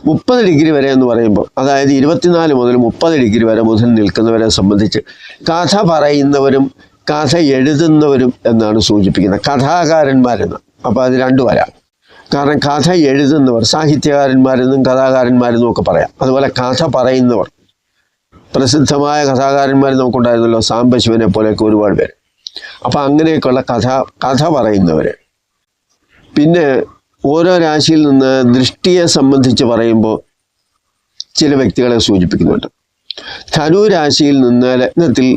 30 ഡിഗ്രി വരെ എന്ന് പറയുമ്പോൾ അതായത് 24 മുതൽ 30 ഡിഗ്രി വരെ ബുധൻ നിൽക്കുന്നവരെ സംബന്ധിച്ച് കഥ പറയുന്നവരും കഥ എഴുതുന്നവരും എന്നാണ് സൂചിപ്പിക്കുന്നത്. കഥാകാരന്മാരെന്ന്. അപ്പോൾ അത് രണ്ടു വരാം. കാരണം കഥ എഴുതുന്നവർ സാഹിത്യകാരന്മാരെന്നും കഥാകാരന്മാരെന്നും ഒക്കെ പറയാം. അതുപോലെ കഥ പറയുന്നവർ, പ്രസിദ്ധമായ കഥാകാരന്മാർ നമുക്കുണ്ടായിരുന്നല്ലോ, സാംബശിവനെ പോലെയൊക്കെ ഒരുപാട് പേര്. അപ്പം അങ്ങനെയൊക്കെയുള്ള കഥ പറയുന്നവർ. പിന്നെ ഓരോ രാശിയിൽ നിന്ന് ദൃഷ്ടിയെ സംബന്ധിച്ച് പറയുമ്പോൾ ചില വ്യക്തികളെ സൂചിപ്പിക്കുന്നുണ്ട്. ധനു രാശിയിൽ നിന്ന് ലഗ്നത്തിൽ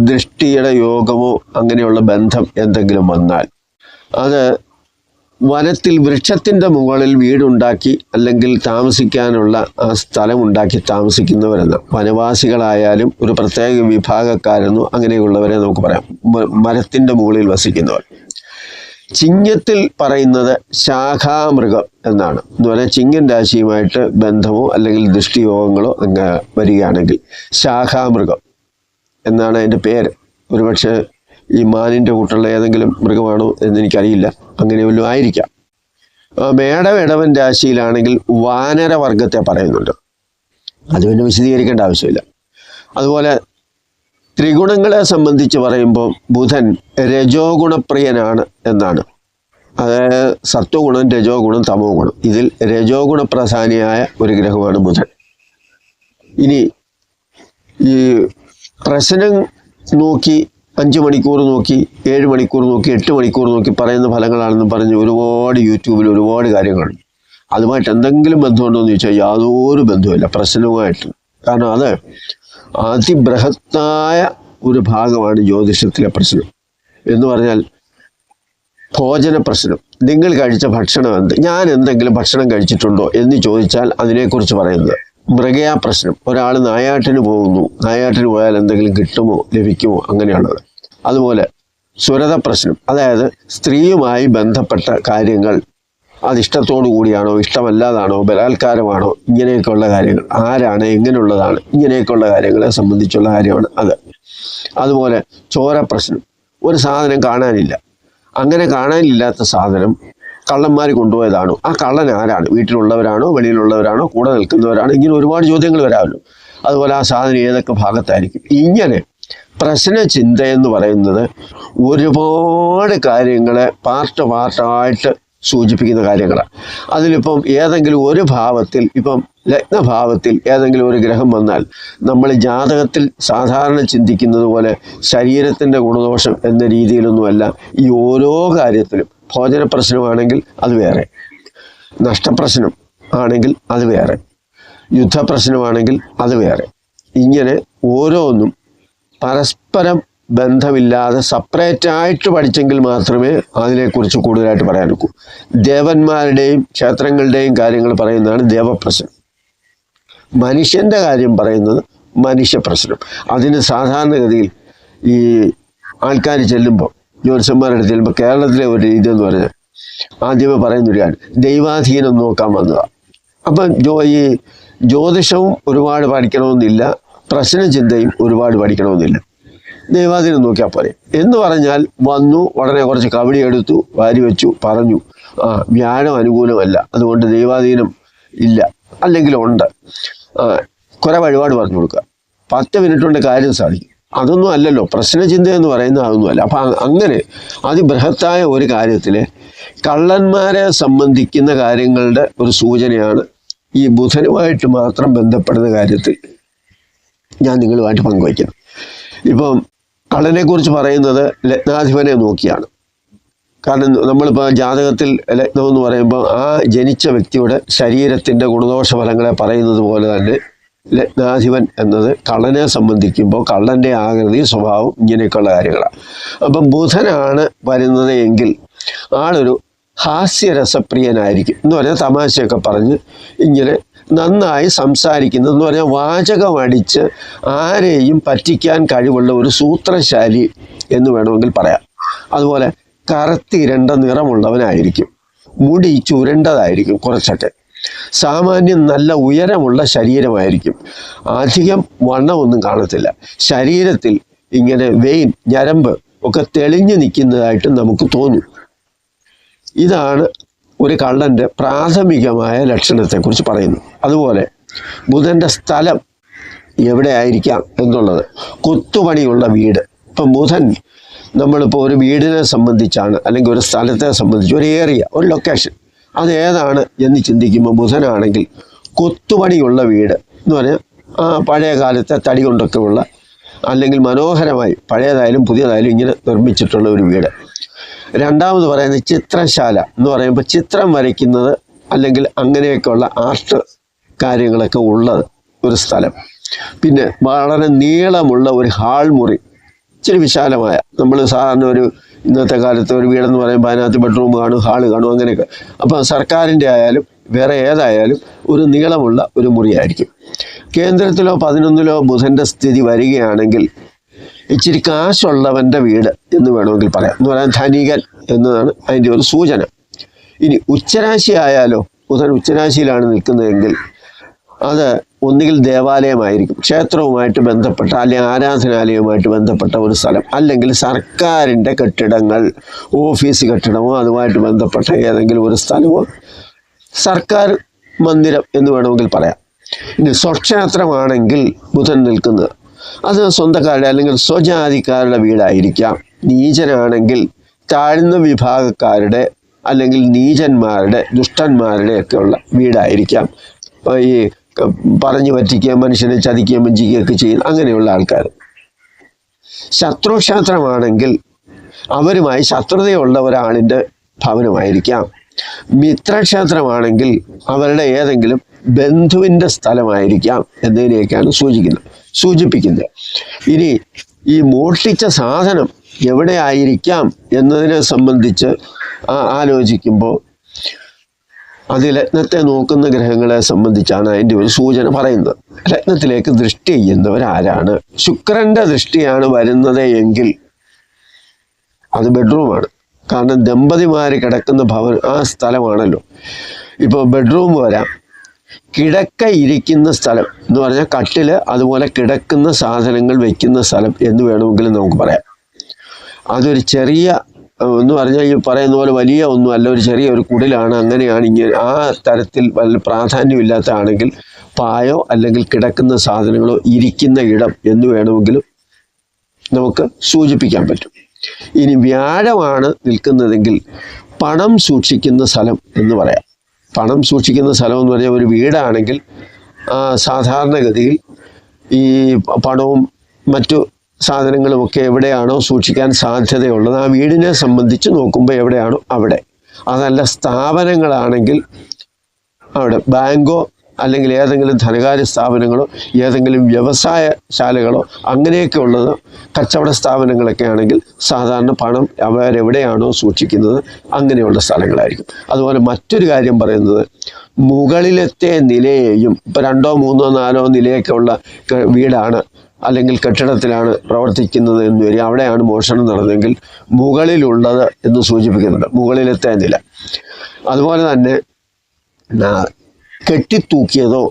ദൃഷ്ടിയുടെ യോഗമോ അങ്ങനെയുള്ള ബന്ധം എന്തെങ്കിലും വന്നാൽ അത് വനത്തിൽ വൃക്ഷത്തിൻ്റെ മുകളിൽ വീടുണ്ടാക്കി അല്ലെങ്കിൽ താമസിക്കാനുള്ള ആ സ്ഥലമുണ്ടാക്കി താമസിക്കുന്നവരെന്ന്, വനവാസികളായാലും ഒരു പ്രത്യേക വിഭാഗക്കാരെന്നോ അങ്ങനെയുള്ളവരെ നമുക്ക് പറയാം. മരത്തിൻ്റെ മുകളിൽ വസിക്കുന്നവർ. ചിങ്ങത്തിൽ പറയുന്നത് ശാഖാമൃഗം എന്നാണ്. എന്ന് പറഞ്ഞാൽ ചിങ്ങൻ രാശിയുമായിട്ട് ബന്ധമോ അല്ലെങ്കിൽ ദൃഷ്ടിയോഗങ്ങളോ വരികയാണെങ്കിൽ ശാഖാമൃഗം എന്നാണ് അതിൻ്റെ പേര്. ഒരുപക്ഷെ ഈ മാനിൻ്റെ കൂട്ടുള്ള ഏതെങ്കിലും മൃഗമാണോ എന്നെനിക്കറിയില്ല, അങ്ങനെ വല്ലതും ആയിരിക്കാം. മേടം ഇടവൻ രാശിയിലാണെങ്കിൽ വാനരവർഗത്തെ പറയുന്നുണ്ട്, അത് പിന്നെ വിശദീകരിക്കേണ്ട ആവശ്യമില്ല. അതുപോലെ ത്രിഗുണങ്ങളെ സംബന്ധിച്ച് പറയുമ്പോൾ ബുധൻ രജോ ഗുണപ്രിയനാണ് എന്നാണ്. അതായത് സത്വഗുണം, രജോ ഗുണം, തമോ ഗുണം. ഇതിൽ രജോ ഗുണപ്രധാനിയായ ഒരു ഗ്രഹമാണ് ബുധൻ. ഇനി ഈ പ്രശ്നം നോക്കി 5 മണിക്കൂർ നോക്കി, 7 മണിക്കൂർ നോക്കി, 8 മണിക്കൂർ നോക്കി പറയുന്ന ഫലങ്ങളാണെന്ന് പറഞ്ഞ് ഒരുപാട് യൂട്യൂബിൽ ഒരുപാട് കാര്യങ്ങളുണ്ട്. അതുമായിട്ട് എന്തെങ്കിലും ബന്ധമുണ്ടോ എന്ന് ചോദിച്ചാൽ യാതൊരു ബന്ധവുമില്ല പ്രശ്നവുമായിട്ട്. കാരണം അത് അതിബൃഹത്തായ ഒരു ഭാഗമാണ് ജ്യോതിഷത്തിലെ പ്രശ്നം എന്ന് പറഞ്ഞാൽ ഭോജന പ്രശ്നം. നിങ്ങൾ കഴിച്ച ഭക്ഷണം എന്ത്, ഞാൻ എന്തെങ്കിലും ഭക്ഷണം കഴിച്ചിട്ടുണ്ടോ എന്ന് ചോദിച്ചാൽ അതിനെക്കുറിച്ച് പറയുന്നത്. മൃഗയാ പ്രശ്നം, ഒരാൾ നായാട്ടിന് പോകുന്നു, നായാട്ടിന് പോയാൽ എന്തെങ്കിലും കിട്ടുമോ ലഭിക്കുമോ, അങ്ങനെയുള്ളത്. അതുപോലെ സുരത പ്രശ്നം, അതായത് സ്ത്രീയുമായി ബന്ധപ്പെട്ട കാര്യങ്ങൾ അതിഷ്ടത്തോടു കൂടിയാണോ ഇഷ്ടമല്ലാതാണോ ബലാത്കാരമാണോ ഇങ്ങനെയൊക്കെയുള്ള കാര്യങ്ങൾ, ആരാണ് എങ്ങനെയുള്ളതാണ് ഇങ്ങനെയൊക്കെയുള്ള കാര്യങ്ങളെ സംബന്ധിച്ചുള്ള കാര്യമാണ് അത്. അതുപോലെ ചോര പ്രശ്നം, ഒരു സാധനം കാണാനില്ല, അങ്ങനെ കാണാനില്ലാത്ത സാധനം കള്ളന്മാർ കൊണ്ടുപോയതാണോ, ആ കള്ളൻ ആരാണ്, വീട്ടിലുള്ളവരാണോ വെളിയിലുള്ളവരാണോ കൂടെ നിൽക്കുന്നവരാണോ, ഇങ്ങനെ ഒരുപാട് ചോദ്യങ്ങൾ വരാമല്ലോ. അതുപോലെ ആ സാധനം ഏതൊക്കെ ഭാഗത്തായിരിക്കും. ഇങ്ങനെ പ്രശ്നചിന്ത എന്ന് പറയുന്നത് ഒരുപാട് കാര്യങ്ങളെ പാർട്ടായിട്ട് സൂചിപ്പിക്കുന്ന കാര്യങ്ങളാണ്. അതിലിപ്പം ഏതെങ്കിലും ഒരു ഭാവത്തിൽ, ഇപ്പം ലഗ്നഭാവത്തിൽ ഏതെങ്കിലും ഒരു ഗ്രഹം വന്നാൽ നമ്മൾ ജാതകത്തിൽ സാധാരണ ചിന്തിക്കുന്നത് പോലെ ശരീരത്തിൻ്റെ ഗുണദോഷം എന്ന രീതിയിലൊന്നുമല്ല ഈ ഓരോ കാര്യത്തിലും. ഭോജന പ്രശ്നമാണെങ്കിൽ അത് വേറെ, നഷ്ടപ്രശ്നം ആണെങ്കിൽ അത് വേറെ, യുദ്ധപ്രശ്നമാണെങ്കിൽ അത് വേറെ. ഇങ്ങനെ ഓരോന്നും പരസ്പരം ബന്ധമില്ലാതെ സെപ്പറേറ്റായിട്ട് പഠിച്ചെങ്കിൽ മാത്രമേ അതിനെക്കുറിച്ച് കൂടുതലായിട്ട് പറയാൻ ഒക്കൂ. ദേവന്മാരുടെയും ക്ഷേത്രങ്ങളുടെയും കാര്യങ്ങൾ പറയുന്നതാണ് ദേവപ്രശ്നം. മനുഷ്യൻ്റെ കാര്യം പറയുന്നത് മനുഷ്യപ്രശ്നം. അതിന് സാധാരണഗതിയിൽ ഈ ആൾക്കാർ ചെല്ലുമ്പോൾ, ജ്യോത്സ്യന്മാരുടെ അടുത്ത് ചെല്ലുമ്പോൾ കേരളത്തിലെ ഒരു രീതി എന്ന് പറഞ്ഞാൽ ആദ്യമേ പറയുന്നൊരാണ് ദൈവാധീനം നോക്കാൻ വന്നതാണ്. അപ്പം ഈ ജ്യോതിഷവും ഒരുപാട് പഠിക്കണമെന്നില്ല, പ്രശ്നചിന്തയും ഒരുപാട് പഠിക്കണമെന്നില്ല, ദൈവാധീനം നോക്കിയാൽ പോലെ എന്ന് പറഞ്ഞാൽ വന്നു, ഉടനെ കുറച്ച് കബഡി എടുത്തു, വാരി വെച്ചു, പറഞ്ഞു വ്യാഴം അനുകൂലമല്ല, അതുകൊണ്ട് ദൈവാധീനം ഇല്ല, അല്ലെങ്കിൽ ഉണ്ട്, കുറെ വഴിപാട് പറഞ്ഞു കൊടുക്കുക, 10 മിനിറ്റ് കൊണ്ട് കാര്യം സാധിക്കും. അതൊന്നും അല്ലല്ലോ പ്രശ്നചിന്ത എന്ന് പറയുന്നത്, അതൊന്നുമല്ല. അപ്പം അങ്ങനെ അതിബൃഹത്തായ ഒരു കാര്യത്തിൽ കള്ളന്മാരെ സംബന്ധിക്കുന്ന കാര്യങ്ങളുടെ ഒരു സൂചനയാണ് ഈ ബുധനുമായിട്ട് മാത്രം ബന്ധപ്പെടുന്ന കാര്യത്തിൽ ഞാൻ നിങ്ങളുമായിട്ട് പങ്കുവയ്ക്കുന്നത്. ഇപ്പം കള്ളനെക്കുറിച്ച് പറയുന്നത് ലഗ്നാധിപനെ നോക്കിയാണ്. കാരണം നമ്മളിപ്പോൾ ജാതകത്തിൽ ലഗ്നം എന്ന് പറയുമ്പോൾ ആ ജനിച്ച വ്യക്തിയുടെ ശരീരത്തിൻ്റെ ഗുണദോഷ ഫലങ്ങളെ പറയുന്നത് പോലെ തന്നെ ലഗ്നാധിപൻ എന്നത് കള്ളനെ സംബന്ധിക്കുമ്പോൾ കള്ളൻ്റെ ആകൃതി, സ്വഭാവം, ഇങ്ങനെയൊക്കെയുള്ള കാര്യങ്ങളാണ്. അപ്പം ബുധനാണ് വരുന്നത് എങ്കിൽ ആളൊരു ഹാസ്യരസപ്രിയനായിരിക്കും എന്ന് പറഞ്ഞാൽ തമാശയൊക്കെ പറഞ്ഞ് ഇങ്ങനെ നന്നായി സംസാരിക്കുന്നതെന്ന് പറഞ്ഞാൽ വാചകമടിച്ച് ആരെയും പറ്റിക്കാൻ കഴിവുള്ള ഒരു സൂത്രശാലി എന്ന് വേണമെങ്കിൽ പറയാം. അതുപോലെ കറുത്തിരണ്ട നിറമുള്ളവനായിരിക്കും, മുടി ചുരണ്ടതായിരിക്കും, കുറച്ചൊക്കെ സാമാന്യം നല്ല ഉയരമുള്ള ശരീരമായിരിക്കും, അധികം വണ്ണമൊന്നും കാണത്തില്ല, ശരീരത്തിൽ ഇങ്ങനെ വെയിൻ, ഞരമ്പ് ഒക്കെ തെളിഞ്ഞു നിൽക്കുന്നതായിട്ട് നമുക്ക് തോന്നും. ഇതാണ് ഒരു കള്ളൻ്റെ പ്രാഥമികമായ ലക്ഷണത്തെക്കുറിച്ച് പറയുന്നു. അതുപോലെ ബുധൻ്റെ സ്ഥലം എവിടെ ആയിരിക്കാം എന്നുള്ളത്, കൊത്തുപണിയുള്ള വീട്. ഇപ്പം ബുധൻ നമ്മളിപ്പോൾ ഒരു വീടിനെ സംബന്ധിച്ചാണ്, അല്ലെങ്കിൽ ഒരു സ്ഥലത്തെ സംബന്ധിച്ച്, ഒരു ഏരിയ, ഒരു ലൊക്കേഷൻ, അത് ഏതാണ് എന്ന് ചിന്തിക്കുമ്പോൾ ബുധനാണെങ്കിൽ കൊത്തുപണിയുള്ള വീട് എന്ന് പറഞ്ഞാൽ പഴയ കാലത്തെ തടി കൊണ്ടൊക്കെ ഉള്ള, അല്ലെങ്കിൽ മനോഹരമായി പഴയതായാലും പുതിയതായാലും ഇങ്ങനെ നിർമ്മിച്ചിട്ടുള്ള ഒരു വീട്. രണ്ടാമത് പറയുന്നത് ചിത്രശാല എന്ന് പറയുമ്പോൾ ചിത്രം വരയ്ക്കുന്നത് അല്ലെങ്കിൽ അങ്ങനെയൊക്കെയുള്ള ആർട്ട് കാര്യങ്ങളൊക്കെ ഉള്ളത് ഒരു സ്ഥലം. പിന്നെ വളരെ നീളമുള്ള ഒരു ഹാൾ മുറി, ഇച്ചിരി വിശാലമായ, നമ്മൾ സാധാരണ ഒരു ഇന്നത്തെ കാലത്ത് ഒരു വീടെന്ന് പറയുമ്പോൾ അതിനകത്ത് ബെഡ്റൂം കാണും, ഹാള് കാണും, അങ്ങനെയൊക്കെ. അപ്പം സർക്കാരിൻ്റെ ആയാലും വേറെ ഏതായാലും ഒരു നീളമുള്ള ഒരു മുറിയായിരിക്കും. കേന്ദ്രത്തിലോ 11-ലോ ബുധൻ്റെ സ്ഥിതി വരികയാണെങ്കിൽ ഇച്ചിരി കാശുള്ളവൻ്റെ വീട് എന്ന് വേണമെങ്കിൽ പറയാം. എന്ന് പറയാൻ ധനികൻ എന്നതാണ് അതിൻ്റെ ഒരു സൂചന. ഇനി ഉച്ചരാശി ആയാലോ, ബുധൻ ഉച്ചരാശിയിലാണ് നിൽക്കുന്നതെങ്കിൽ അത് ഒന്നുകിൽ ദേവാലയമായിരിക്കും, ക്ഷേത്രവുമായിട്ട് ബന്ധപ്പെട്ട അല്ലെങ്കിൽ ആരാധനാലയവുമായിട്ട് ബന്ധപ്പെട്ട ഒരു സ്ഥലം, അല്ലെങ്കിൽ സർക്കാരിൻ്റെ കെട്ടിടങ്ങൾ, ഓഫീസ് കെട്ടിടമോ അതുമായിട്ട് ബന്ധപ്പെട്ട ഏതെങ്കിലും ഒരു സ്ഥലമോ സർക്കാർ മന്ദിരം എന്ന് വേണമെങ്കിൽ പറയാം. ഇനി സ്വക്ഷേത്രമാണെങ്കിൽ ബുധൻ നിൽക്കുന്നത് അത് സ്വന്തക്കാരുടെ അല്ലെങ്കിൽ സ്വജാതിക്കാരുടെ വീടായിരിക്കാം. നീചനാണെങ്കിൽ താഴ്ന്ന വിഭാഗക്കാരുടെ അല്ലെങ്കിൽ നീചന്മാരുടെ ദുഷ്ടന്മാരുടെ ഒക്കെയുള്ള വീടായിരിക്കാം. ഈ പറഞ്ഞു പറ്റിക്കുകയും മനുഷ്യനെ ചതിക്കുകയും വഞ്ചിക്കുകയൊക്കെ ചെയ്യുന്ന അങ്ങനെയുള്ള ആൾക്കാർ. ശത്രുക്ഷേത്രമാണെങ്കിൽ അവരുമായി ശത്രുതയുള്ള ഒരാളിൻ്റെ ഭവനമായിരിക്കാം. മിത്രക്ഷേത്രമാണെങ്കിൽ അവരുടെ ഏതെങ്കിലും ബന്ധുവിൻ്റെ സ്ഥലമായിരിക്കാം എന്നതിനെയൊക്കെയാണ് സൂചിപ്പിക്കുന്നത്. ഇനി ഈ മോഷ്ടിച്ച സാധനം എവിടെ ആയിരിക്കാം എന്നതിനെ സംബന്ധിച്ച് ആലോചിക്കുമ്പോൾ അത് ലഗ്നത്തെ നോക്കുന്ന ഗ്രഹങ്ങളെ സംബന്ധിച്ചാണ് അതിൻ്റെ ഒരു സൂചന പറയുന്നത്. ലഗ്നത്തിലേക്ക് ദൃഷ്ടി ചെയ്യുന്നവരാരാണ്? ശുക്രൻ്റെ ദൃഷ്ടിയാണ് വരുന്നത് എങ്കിൽ അത് ബെഡ്റൂമാണ്. കാരണം ദമ്പതിമാർ കിടക്കുന്ന ആ സ്ഥലമാണല്ലോ. ഇപ്പോൾ ബെഡ്റൂം വരാം. കിടക്ക ഇരിക്കുന്ന സ്ഥലം എന്ന് പറഞ്ഞാൽ കട്ടില്, അതുപോലെ കിടക്കുന്ന സാധനങ്ങൾ വയ്ക്കുന്ന സ്ഥലം എന്ന് വേണമെങ്കിലും നമുക്ക് പറയാം. അതൊരു ചെറിയ എന്ന് പറഞ്ഞാൽ ഈ പറയുന്ന പോലെ വലിയ ഒന്നും അല്ല, ഒരു ചെറിയ ഒരു കുടിലാണ്. അങ്ങനെയാണ് ഇങ്ങനെ ആ തരത്തിൽ വല്ല പ്രാധാന്യമില്ലാത്തതാണെങ്കിൽ പായോ അല്ലെങ്കിൽ കിടക്കുന്ന സാധനങ്ങളോ ഇരിക്കുന്ന ഇടം എന്ന് വേണമെങ്കിലും നമുക്ക് സൂചിപ്പിക്കാൻ പറ്റും. ഇനി വ്യാഴമാണ് നിൽക്കുന്നതെങ്കിൽ പണം സൂക്ഷിക്കുന്ന സ്ഥലം എന്ന് പറയാം. പണം സൂക്ഷിക്കുന്ന സ്ഥലം എന്ന് പറഞ്ഞാൽ ഒരു വീടാണെങ്കിൽ സാധാരണഗതിയിൽ ഈ പണവും മറ്റു സാധനങ്ങളുമൊക്കെ എവിടെയാണോ സൂക്ഷിക്കാൻ സാധ്യതയുള്ളത് ആ വീടിനെ സംബന്ധിച്ച് നോക്കുമ്പോൾ എവിടെയാണോ അവിടെ. അതല്ല സ്ഥാപനങ്ങളാണെങ്കിൽ അവിടെ ബാങ്കോ അല്ലെങ്കിൽ ഏതെങ്കിലും ധനകാര്യ സ്ഥാപനങ്ങളോ ഏതെങ്കിലും വ്യവസായശാലകളോ അങ്ങനെയൊക്കെ ഉള്ളത്, കച്ചവട സ്ഥാപനങ്ങളൊക്കെ ആണെങ്കിൽ സാധാരണ പണം അവരെവിടെയാണോ സൂക്ഷിക്കുന്നത് അങ്ങനെയുള്ള സ്ഥലങ്ങളായിരിക്കും. അതുപോലെ മറ്റൊരു കാര്യം പറയുന്നത് മുകളിലത്തെ നിലയെയും ഇപ്പോൾ 2, 3, 4 നിലയൊക്കെ ഉള്ള വീടാണ് അല്ലെങ്കിൽ കെട്ടിടത്തിലാണ് പ്രവർത്തിക്കുന്നത് എന്ന് വരിക, അവിടെയാണ് മോഷണം നടന്നതെങ്കിൽ മുകളിലുള്ളത് എന്ന് സൂചിപ്പിക്കുന്നുണ്ട്, മുകളിലത്തെ നില. അതുപോലെ തന്നെ കെട്ടിത്തൂക്കിയതോ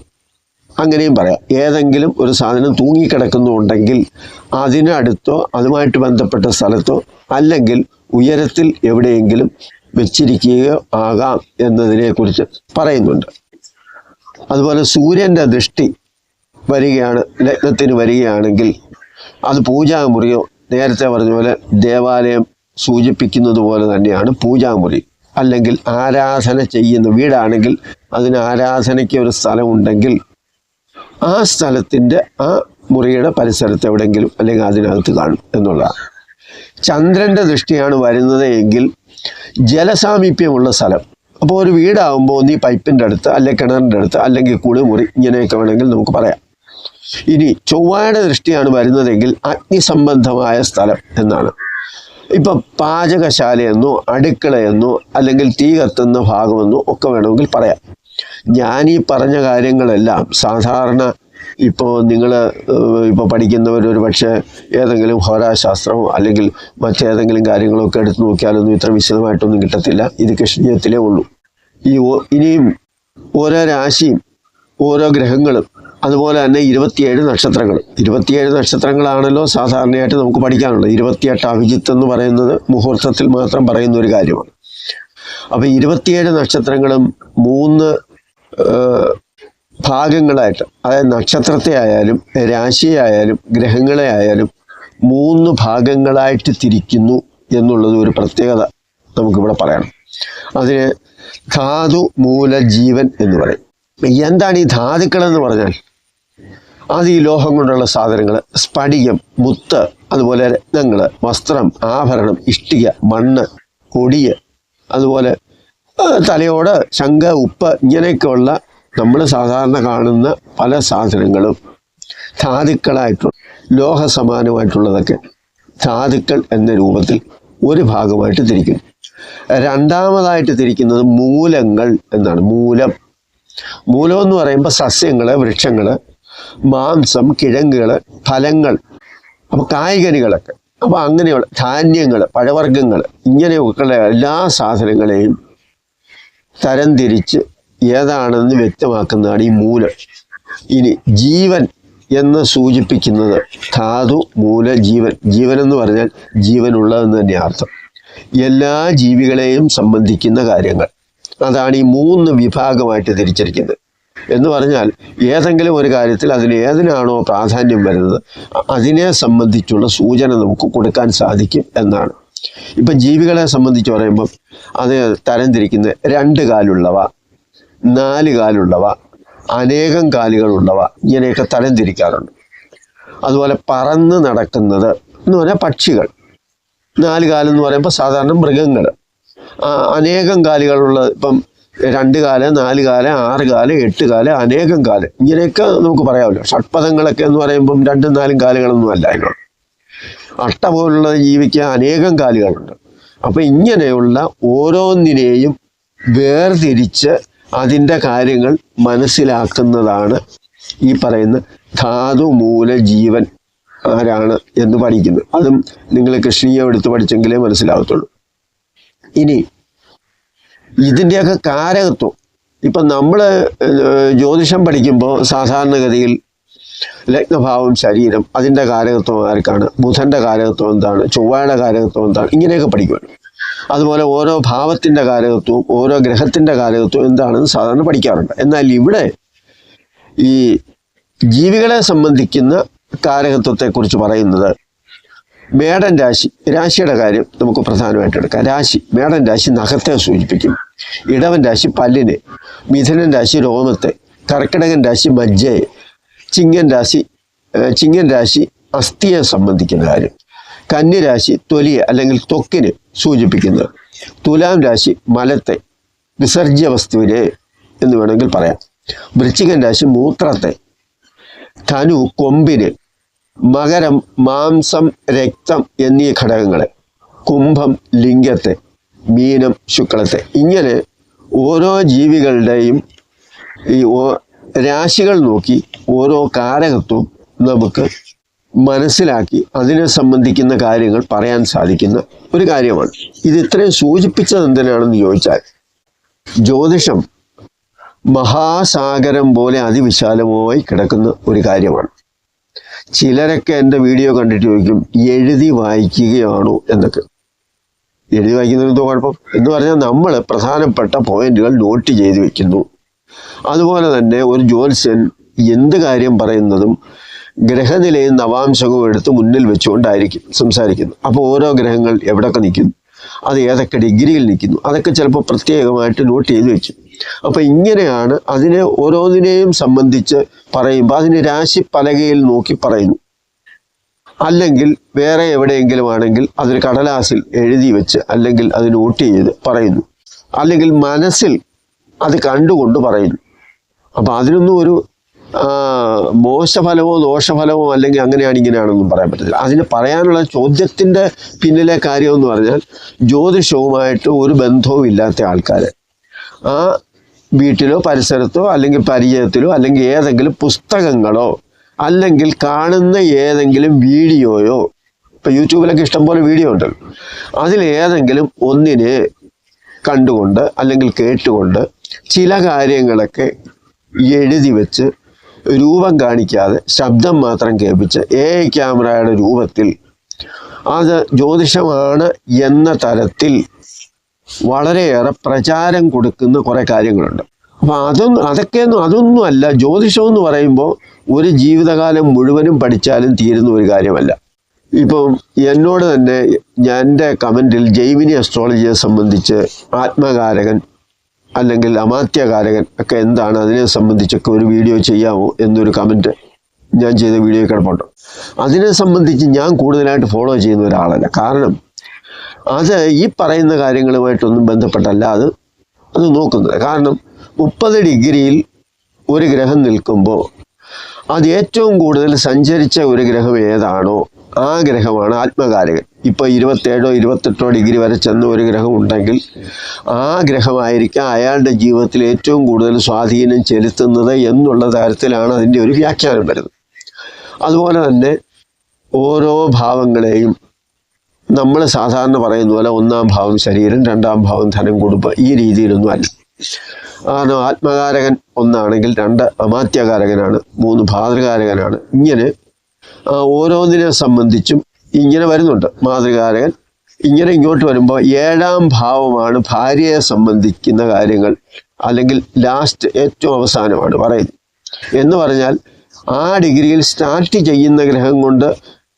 അങ്ങനെയും പറയാം. ഏതെങ്കിലും ഒരു സാധനം തൂങ്ങിക്കിടക്കുന്നുണ്ടെങ്കിൽ അതിനടുത്തോ അതുമായിട്ട് ബന്ധപ്പെട്ട സ്ഥലത്തോ അല്ലെങ്കിൽ ഉയരത്തിൽ എവിടെയെങ്കിലും വെച്ചിരിക്കുകയോ ആകാം എന്നതിനെക്കുറിച്ച് പറയുന്നുണ്ട്. അതുപോലെ സൂര്യൻ്റെ ദൃഷ്ടി വരികയാണ്, ലഗ്നത്തിന് വരികയാണെങ്കിൽ അത് പൂജാമുറിയോ നേരത്തെ പറഞ്ഞ പോലെ ദേവാലയം സൂചിപ്പിക്കുന്നത് പോലെ തന്നെയാണ് പൂജാമുറി. അല്ലെങ്കിൽ ആരാധന ചെയ്യുന്ന വീടാണെങ്കിൽ അതിന് ആരാധനയ്ക്ക് ഒരു സ്ഥലമുണ്ടെങ്കിൽ ആ സ്ഥലത്തിൻ്റെ ആ മുറിയുടെ പരിസരത്ത് എവിടെയെങ്കിലും അല്ലെങ്കിൽ അതിനകത്ത് കാണും എന്നുള്ളതാണ്. ചന്ദ്രൻ്റെ ദൃഷ്ടിയാണ് വരുന്നത് എങ്കിൽ ജലസാമീപ്യമുള്ള സ്ഥലം. അപ്പോൾ ഒരു വീടാകുമ്പോൾ ഒന്നീ പൈപ്പിൻ്റെ അടുത്ത് അല്ലെങ്കിൽ കിണറിൻ്റെ അടുത്ത് അല്ലെങ്കിൽ കുളിമുറി ഇങ്ങനെയൊക്കെ വേണമെങ്കിൽ നമുക്ക് പറയാം. ഇനി ചൊവ്വയുടെ ദൃഷ്ടിയാണ് വരുന്നതെങ്കിൽ അഗ്നിസംബന്ധമായ സ്ഥലം എന്നാണ്. ഇപ്പം പാചകശാലയെന്നോ അടുക്കളയെന്നോ അല്ലെങ്കിൽ തീ കത്തുന്ന ഭാഗമെന്നോ ഒക്കെ വേണമെങ്കിൽ പറയാം. ഞാനീ പറഞ്ഞ കാര്യങ്ങളെല്ലാം സാധാരണ ഇപ്പോൾ നിങ്ങൾ ഇപ്പോൾ പഠിക്കുന്നവർ ഒരു പക്ഷേ ഏതെങ്കിലും ഹോരാശാസ്ത്രമോ അല്ലെങ്കിൽ മറ്റേതെങ്കിലും കാര്യങ്ങളൊക്കെ എടുത്ത് നോക്കിയാലൊന്നും ഇത്ര വിശദമായിട്ടൊന്നും കിട്ടത്തില്ല. ഇത് കൃഷ്ണീയത്തിലേ ഉള്ളൂ. ഇനിയും ഓരോ രാശിയും ഓരോ ഗ്രഹങ്ങളും അതുപോലെ തന്നെ 27 നക്ഷത്രങ്ങൾ. 27 നക്ഷത്രങ്ങളാണല്ലോ സാധാരണയായിട്ട് നമുക്ക് പഠിക്കാനുള്ളത്. 28 അഭിജിത്ത് എന്ന് പറയുന്നത് മുഹൂർത്തത്തിൽ മാത്രം പറയുന്ന ഒരു കാര്യമാണ്. അപ്പോൾ 27 നക്ഷത്രങ്ങളും 3 ഭാഗങ്ങളായിട്ട്, അതായത് നക്ഷത്രത്തെ ആയാലും രാശിയെ ആയാലും ഗ്രഹങ്ങളെ ആയാലും 3 ഭാഗങ്ങളായിട്ട് തിരിക്കുന്നു എന്നുള്ളത് ഒരു പ്രത്യേകത നമുക്കിവിടെ പറയണം. അതിന് ധാതു മൂല ജീവൻ എന്ന് പറയും. എന്താണ് ഈ ധാതുക്കളെന്ന് പറഞ്ഞാൽ? അത് ഈ ലോഹം കൊണ്ടുള്ള സാധനങ്ങൾ, സ്ഫടികം, മുത്ത്, അതുപോലെ രത്നങ്ങൾ, വസ്ത്രം, ആഭരണം, ഇഷ്ടിക, മണ്ണ്, കൊടിയ, അതുപോലെ തലയോട്, ശംഖ്, ഉപ്പ് ഇങ്ങനെയൊക്കെയുള്ള നമ്മൾ സാധാരണ കാണുന്ന പല സാധനങ്ങളും ധാതുക്കളായിട്ടുള്ള ലോഹ സമാനമായിട്ടുള്ളതൊക്കെ ധാതുക്കൾ എന്ന രൂപത്തിൽ ഒരു ഭാഗമായിട്ട് തിരിക്കുന്നു. രണ്ടാമതായിട്ട് തിരിക്കുന്നത് മൂലങ്ങൾ എന്നാണ്. മൂലം എന്ന് പറയുമ്പോൾ സസ്യങ്ങൾ, വൃക്ഷങ്ങൾ, മാംസം, കിഴങ്ങുകൾ, ഫലങ്ങൾ, അപ്പോൾ കായ്കനികളൊക്കെ, അപ്പോൾ അങ്ങനെയുള്ള ധാന്യങ്ങൾ, പഴവർഗ്ഗങ്ങൾ ഇങ്ങനെയൊക്കെയുള്ള എല്ലാ സാധനങ്ങളെയും തരംതിരിച്ച് ഏതാണെന്ന് വ്യക്തമാക്കുന്നതാണ് ഈ മൂലം. ഇനി ജീവൻ എന്ന് സൂചിപ്പിക്കുന്നത് ധാതു മൂല ജീവൻ. ജീവൻ എന്ന് പറഞ്ഞാൽ ജീവനുള്ളതെന്ന് തന്നെ അർത്ഥം. എല്ലാ ജീവികളെയും സംബന്ധിക്കുന്ന കാര്യങ്ങൾ, അതാണ് ഈ 3 വിഭാഗമായിട്ട് തിരിച്ചിരിക്കുന്നത്. എന്ന് പറഞ്ഞാൽ ഏതെങ്കിലും ഒരു കാര്യത്തിൽ അതിന് ഏതിനാണോ പ്രാധാന്യം വരുന്നത് അതിനെ സംബന്ധിച്ചുള്ള സൂചന നമുക്ക് കൊടുക്കാൻ സാധിക്കും എന്നാണ്. ഇപ്പം ജീവികളെ സംബന്ധിച്ച് പറയുമ്പം അത് തരംതിരിക്കുന്നത് 2 കാലുള്ളവ, 4 കാലുള്ളവ, അനേകം കാലുകളുള്ളവ, ഇങ്ങനെയൊക്കെ തരംതിരിക്കാറുണ്ട്. അതുപോലെ പറന്ന് നടക്കുന്നത് എന്ന് പറഞ്ഞാൽ പക്ഷികൾ, 4 കാലെന്ന് പറയുമ്പോൾ സാധാരണ മൃഗങ്ങൾ. അനേകം കാലുകളുള്ള ഇപ്പം 2 കാല്, 4 കാല്, 6 കാല്, 8 കാല്, അനേകം കാല്, ഇങ്ങനെയൊക്കെ നമുക്ക് പറയാമല്ലോ. ഷഡ്പദങ്ങളൊക്കെ എന്ന് പറയുമ്പം 2ഉം 4ഉം കാലുകളൊന്നും അല്ല. അതിനോട് അട്ട പോലുള്ള ജീവിക്ക് അനേകം കാലുകളുണ്ട്. അപ്പം ഇങ്ങനെയുള്ള ഓരോന്നിനെയും വേർതിരിച്ച് അതിൻ്റെ കാര്യങ്ങൾ മനസ്സിലാക്കുന്നതാണ് ഈ പറയുന്ന ധാതു മൂല ജീവൻ ആരാണ് എന്ന് പഠിക്കുന്നത്. അതും നിങ്ങൾ കൃഷ്ണീയം എടുത്ത് പഠിച്ചെങ്കിലേ മനസ്സിലാകത്തുള്ളൂ. ഇനി ഇതിൻ്റെയൊക്കെ കാരകത്വം, ഇപ്പം നമ്മൾ ജ്യോതിഷം പഠിക്കുമ്പോൾ സാധാരണഗതിയിൽ ലഗ്നഭാവം ശരീരം, അതിൻ്റെ കാരകത്വം ആർക്കാണ്, ബുധൻ്റെ കാരകത്വം എന്താണ്, ചൊവ്വയുടെ കാരകത്വം എന്താണ്, ഇങ്ങനെയൊക്കെ പഠിക്കുമല്ലോ. അതുപോലെ ഓരോ ഭാവത്തിൻ്റെ കാരകത്വവും ഓരോ ഗ്രഹത്തിൻ്റെ കാരകത്വം എന്താണെന്ന് സാധാരണ പഠിക്കാറുണ്ട്. എന്നാൽ ഇവിടെ ഈ ജീവികളെ സംബന്ധിക്കുന്ന കാരകത്വത്തെക്കുറിച്ച് പറയുന്നത് മേടൻ രാശിയുടെ കാര്യം നമുക്ക് പ്രധാനമായിട്ട് എടുക്കാം. രാശി, മേടൻ രാശി നഖത്തെ സൂചിപ്പിക്കും, ഇടവൻ രാശി പല്ലിനെ, മിഥുനൻ രാശി രോമത്തെ, കർക്കിടകൻ രാശി മജ്ജയെ, ചിങ്ങൻ രാശി അസ്ഥിയെ സംബന്ധിക്കുന്ന കാര്യം, കന്നിരാശി തൊലിയെ അല്ലെങ്കിൽ ത്വക്കിനെ സൂചിപ്പിക്കുന്നത്, തുലാം രാശി മലത്തെ, വിസർജ്യ വസ്തുവിനെ എന്ന് വേണമെങ്കിൽ പറയാം, വൃശ്ചികൻ രാശി മൂത്രത്തെ, ധനു കൊമ്പിന്, മകരം മാംസം രക്തം എന്നീ ഘടകങ്ങളെ, കുംഭം ലിംഗത്തെ, മീനം ശുക്ലത്തെ. ഇങ്ങനെ ഓരോ ജീവികളുടെയും ഈ രാശികൾ നോക്കി ഓരോ കാരകത്വം നമുക്ക് മനസ്സിലാക്കി അതിനെ സംബന്ധിക്കുന്ന കാര്യങ്ങൾ പറയാൻ സാധിക്കുന്ന ഒരു കാര്യമാണ്. ഇത് ഇത്രയും സൂചിപ്പിച്ചത് എന്തിനാണെന്ന് ചോദിച്ചാൽ, ജ്യോതിഷം മഹാസാഗരം പോലെ അതിവിശാലമായി കിടക്കുന്ന ഒരു കാര്യമാണ്. ചിലരൊക്കെ എൻ്റെ വീഡിയോ കണ്ടിട്ട് ചോദിക്കും, എഴുതി വായിക്കുകയാണോ എന്നൊക്കെ. എഴുതി വായിക്കുന്നതിന് കുഴപ്പം എന്ന് പറഞ്ഞാൽ നമ്മൾ പ്രധാനപ്പെട്ട പോയിന്റുകൾ നോട്ട് ചെയ്ത് വെക്കുന്നു. അതുപോലെ തന്നെ ഒരു ജ്യോത്സ്യൻ എന്ത് കാര്യം പറയുന്നതും ഗ്രഹനിലയും നവാംശവും എടുത്ത് മുന്നിൽ വെച്ചുകൊണ്ടായിരിക്കും സംസാരിക്കുന്നത്. അപ്പോൾ ഓരോ ഗ്രഹങ്ങൾ എവിടെയൊക്കെ നിൽക്കുന്നു, അത് ഏതൊക്കെ ഡിഗ്രിയിൽ നിൽക്കുന്നു, അതൊക്കെ ചിലപ്പോൾ പ്രത്യേകമായിട്ട് നോട്ട് ചെയ്ത് വെക്കും. അപ്പം ഇങ്ങനെയാണ് അതിനെ ഓരോന്നിനെയും സംബന്ധിച്ച് പറയുമ്പോൾ അതിന് രാശി പലകയിൽ നോക്കി പറയുന്നു. അല്ലെങ്കിൽ വേറെ എവിടെയെങ്കിലും ആണെങ്കിൽ അതൊരു കടലാസിൽ എഴുതി വെച്ച് അല്ലെങ്കിൽ അത് നോട്ട് ചെയ്ത് പറയുന്നു, അല്ലെങ്കിൽ മനസ്സിൽ അത് കണ്ടുകൊണ്ട് പറയുന്നു. അപ്പം അതിനൊന്നും ഒരു മോശഫലമോ ദോഷഫലമോ അല്ലെങ്കിൽ അങ്ങനെയാണ് ഇങ്ങനെയാണെന്നും പറയാൻ പറ്റില്ല. അതിന് പറയാനുള്ള ചോദ്യത്തിൻ്റെ പിന്നിലെ കാര്യമെന്ന് പറഞ്ഞാൽ ജ്യോതിഷവുമായിട്ട് ഒരു ബന്ധവും ഇല്ലാത്ത ആൾക്കാർ ആ വീട്ടിലോ പരിസരത്തോ അല്ലെങ്കിൽ പരിചയത്തിലോ അല്ലെങ്കിൽ ഏതെങ്കിലും പുസ്തകങ്ങളോ അല്ലെങ്കിൽ കാണുന്ന ഏതെങ്കിലും വീഡിയോയോ, ഇപ്പം യൂട്യൂബിലൊക്കെ ഇഷ്ടംപോലെ വീഡിയോ ഉണ്ടല്ലോ, അതിലേതെങ്കിലും ഒന്നിനെ കണ്ടുകൊണ്ട് അല്ലെങ്കിൽ കേട്ടുകൊണ്ട് ചില കാര്യങ്ങളൊക്കെ എഴുതി വെച്ച് രൂപം കാണിക്കാതെ ശബ്ദം മാത്രം കേൾപ്പിച്ച് ക്യാമറയുടെ രൂപത്തിൽ അത് ജ്യോതിഷമാണ് എന്ന തരത്തിൽ വളരെയേറെ പ്രചാരം കൊടുക്കുന്ന കുറേ കാര്യങ്ങളുണ്ട്. അപ്പം അതൊന്നും അല്ല. ജ്യോതിഷം എന്ന് പറയുമ്പോൾ ഒരു ജീവിതകാലം മുഴുവനും പഠിച്ചാലും തീരുന്ന ഒരു കാര്യമല്ല. ഇപ്പം എന്നോട് തന്നെ എൻ്റെ കമൻറ്റിൽ ജൈമിനി അസ്ട്രോളജിയെ സംബന്ധിച്ച് ആത്മകാരകൻ അല്ലെങ്കിൽ അമാത്യകാരകൻ ഒക്കെ എന്താണ്, അതിനെ സംബന്ധിച്ചൊക്കെ ഒരു വീഡിയോ ചെയ്യാമോ എന്നൊരു കമൻറ്റ് ഞാൻ ചെയ്ത വീഡിയോ കിടപ്പുണ്ട്. അതിനെ സംബന്ധിച്ച് ഞാൻ കൂടുതലായിട്ട് ഫോളോ ചെയ്യുന്ന ഒരാളല്ല. കാരണം അത് ഈ പറയുന്ന കാര്യങ്ങളുമായിട്ടൊന്നും ബന്ധപ്പെട്ടല്ല അത് നോക്കുന്നത്. കാരണം 30 ഡിഗ്രിയിൽ ഒരു ഗ്രഹം നിൽക്കുമ്പോൾ അത് ഏറ്റവും കൂടുതൽ സഞ്ചരിച്ച ഒരു ഗ്രഹം ഏതാണോ ആ ഗ്രഹമാണ് ആത്മകാരകൻ. ഇപ്പോൾ 27 28 ഡിഗ്രി വരെ ചെന്ന ഒരു ഗ്രഹം ഉണ്ടെങ്കിൽ ആ ഗ്രഹമായിരിക്കാം അയാളുടെ ജീവിതത്തിൽ ഏറ്റവും കൂടുതൽ സ്വാധീനം ചെലുത്തുന്നത് എന്നുള്ള തരത്തിലാണ് അതിൻ്റെ ഒരു വ്യാഖ്യാനം വരുന്നത്. അതുപോലെ തന്നെ ഓരോ ഭാവങ്ങളെയും നമ്മൾ സാധാരണ പറയുന്ന പോലെ 1-ാം ഭാവം ശരീരം, 2-ാം ഭാവം ധനം, കുടുംബം, ഈ രീതിയിലൊന്നും അല്ല. ആത്മകാരകൻ ഒന്നാണെങ്കിൽ 2 അമാത്യകാരകനാണ്, 3 ഭാതൃകാരകനാണ്. ഇങ്ങനെ ഓരോന്നിനെ സംബന്ധിച്ചും ഇങ്ങനെ വരുന്നുണ്ട്. മാതൃകാരകൻ ഇങ്ങനെ ഇങ്ങോട്ട് വരുമ്പോൾ 7ാം ഭാവമാണ് ഭാര്യയെ സംബന്ധിക്കുന്ന കാര്യങ്ങൾ, അല്ലെങ്കിൽ ലാസ്റ്റ് ഏറ്റവും അവസാനമാണ് പറയുന്നത്. എന്ന് പറഞ്ഞാൽ ആ ഡിഗ്രിയിൽ സ്റ്റാർട്ട് ചെയ്യുന്ന ഗ്രഹം കൊണ്ട്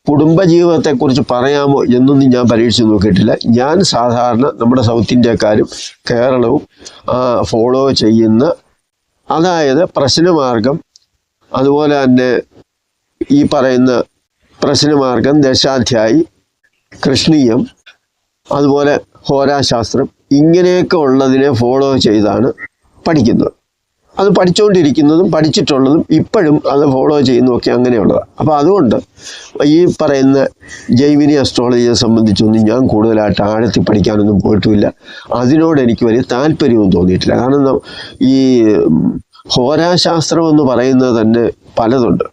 കുടുംബജീവിതത്തെക്കുറിച്ച് പറയാമോ എന്നൊന്നും ഞാൻ പരീക്ഷിച്ച് നോക്കിയിട്ടില്ല. ഞാൻ സാധാരണ നമ്മുടെ സൗത്ത് ഇന്ത്യക്കാരും കേരളവും ഫോളോ ചെയ്യുന്ന, അതായത് പ്രശ്നമാർഗം, അതുപോലെ തന്നെ ഈ പറയുന്ന പ്രശ്നമാർഗം, ദശാധ്യായി, കൃഷ്ണീയം, അതുപോലെ ഹോരാശാസ്ത്രം, ഇങ്ങനെയൊക്കെ ഉള്ളതിനെ ഫോളോ ചെയ്താണ് പഠിക്കുന്നത്. അത് പഠിച്ചുകൊണ്ടിരിക്കുന്നതും പഠിച്ചിട്ടുള്ളതും ഇപ്പോഴും അത് ഫോളോ ചെയ്യുന്നതൊക്കെ അങ്ങനെയുള്ളതാണ്. അപ്പോൾ അതുകൊണ്ട് ഈ പറയുന്ന ജൈമിനി അസ്ട്രോളജിയെ സംബന്ധിച്ചൊന്നും ഞാൻ കൂടുതലായിട്ട് ആഴത്തിൽ പഠിക്കാനൊന്നും പോയിട്ടുമില്ല. അതിനോട് എനിക്ക് വലിയ താല്പര്യവും തോന്നിയിട്ടില്ല. കാരണം ഈ ഹോരാശാസ്ത്രം എന്ന് പറയുന്നത് തന്നെ പലതുണ്ട്.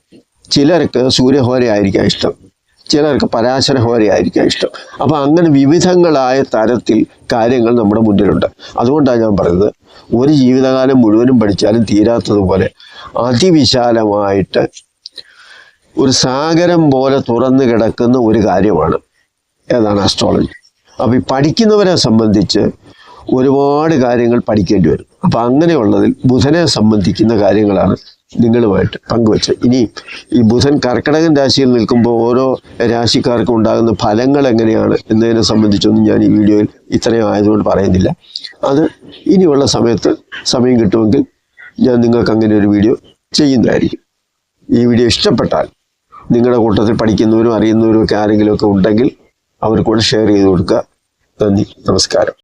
ചിലർക്ക് സൂര്യഹോരയായിരിക്കാം ഇഷ്ടം, ചിലർക്ക് പരാശരഹോരയായിരിക്കാം ഇഷ്ടം. അപ്പോൾ അങ്ങനെ വിവിധങ്ങളായ തരത്തിൽ കാര്യങ്ങൾ നമ്മുടെ മുന്നിലുണ്ട്. അതുകൊണ്ടാണ് ഞാൻ പറയുന്നത്, ഒരു ജീവിതകാലം മുഴുവനും പഠിച്ചാലും തീരാത്തതുപോലെ അതിവിശാലമായിട്ട് ഒരു സാഗരം പോലെ തുറന്നു കിടക്കുന്ന ഒരു കാര്യമാണ് ഏതാണ് അസ്ട്രോളജി. അപ്പോൾ ഈ പഠിക്കുന്നവരെ സംബന്ധിച്ച് ഒരുപാട് കാര്യങ്ങൾ പഠിക്കേണ്ടി വരും. അപ്പോൾ അങ്ങനെയുള്ളതിൽ ബുധനെ സംബന്ധിക്കുന്ന കാര്യങ്ങളാണ് നിങ്ങളുമായിട്ട് പങ്കുവച്ചത്. ഇനി ഈ ബുധൻ കർക്കിടകൻ രാശിയിൽ നിൽക്കുമ്പോൾ ഓരോ രാശിക്കാർക്കും ഉണ്ടാകുന്ന ഫലങ്ങൾ എങ്ങനെയാണ് എന്നതിനെ സംബന്ധിച്ചൊന്നും ഞാൻ ഈ വീഡിയോയിൽ ഇത്രയും ആയതുകൊണ്ട് പറയുന്നില്ല. അത് ഇനിയുള്ള സമയത്ത് സമയം കിട്ടുമെങ്കിൽ ഞാൻ നിങ്ങൾക്ക് അങ്ങനെ ഒരു വീഡിയോ ചെയ്യുന്നതായിരിക്കും. ഈ വീഡിയോ ഇഷ്ടപ്പെട്ടാൽ നിങ്ങളുടെ കൂട്ടത്തിൽ പഠിക്കുന്നവരും അറിയുന്നവരും ഒക്കെ ആരെങ്കിലുമൊക്കെ ഉണ്ടെങ്കിൽ അവർക്ക് കൂടെ ഷെയർ ചെയ്ത് കൊടുക്കുക. നന്ദി, നമസ്കാരം.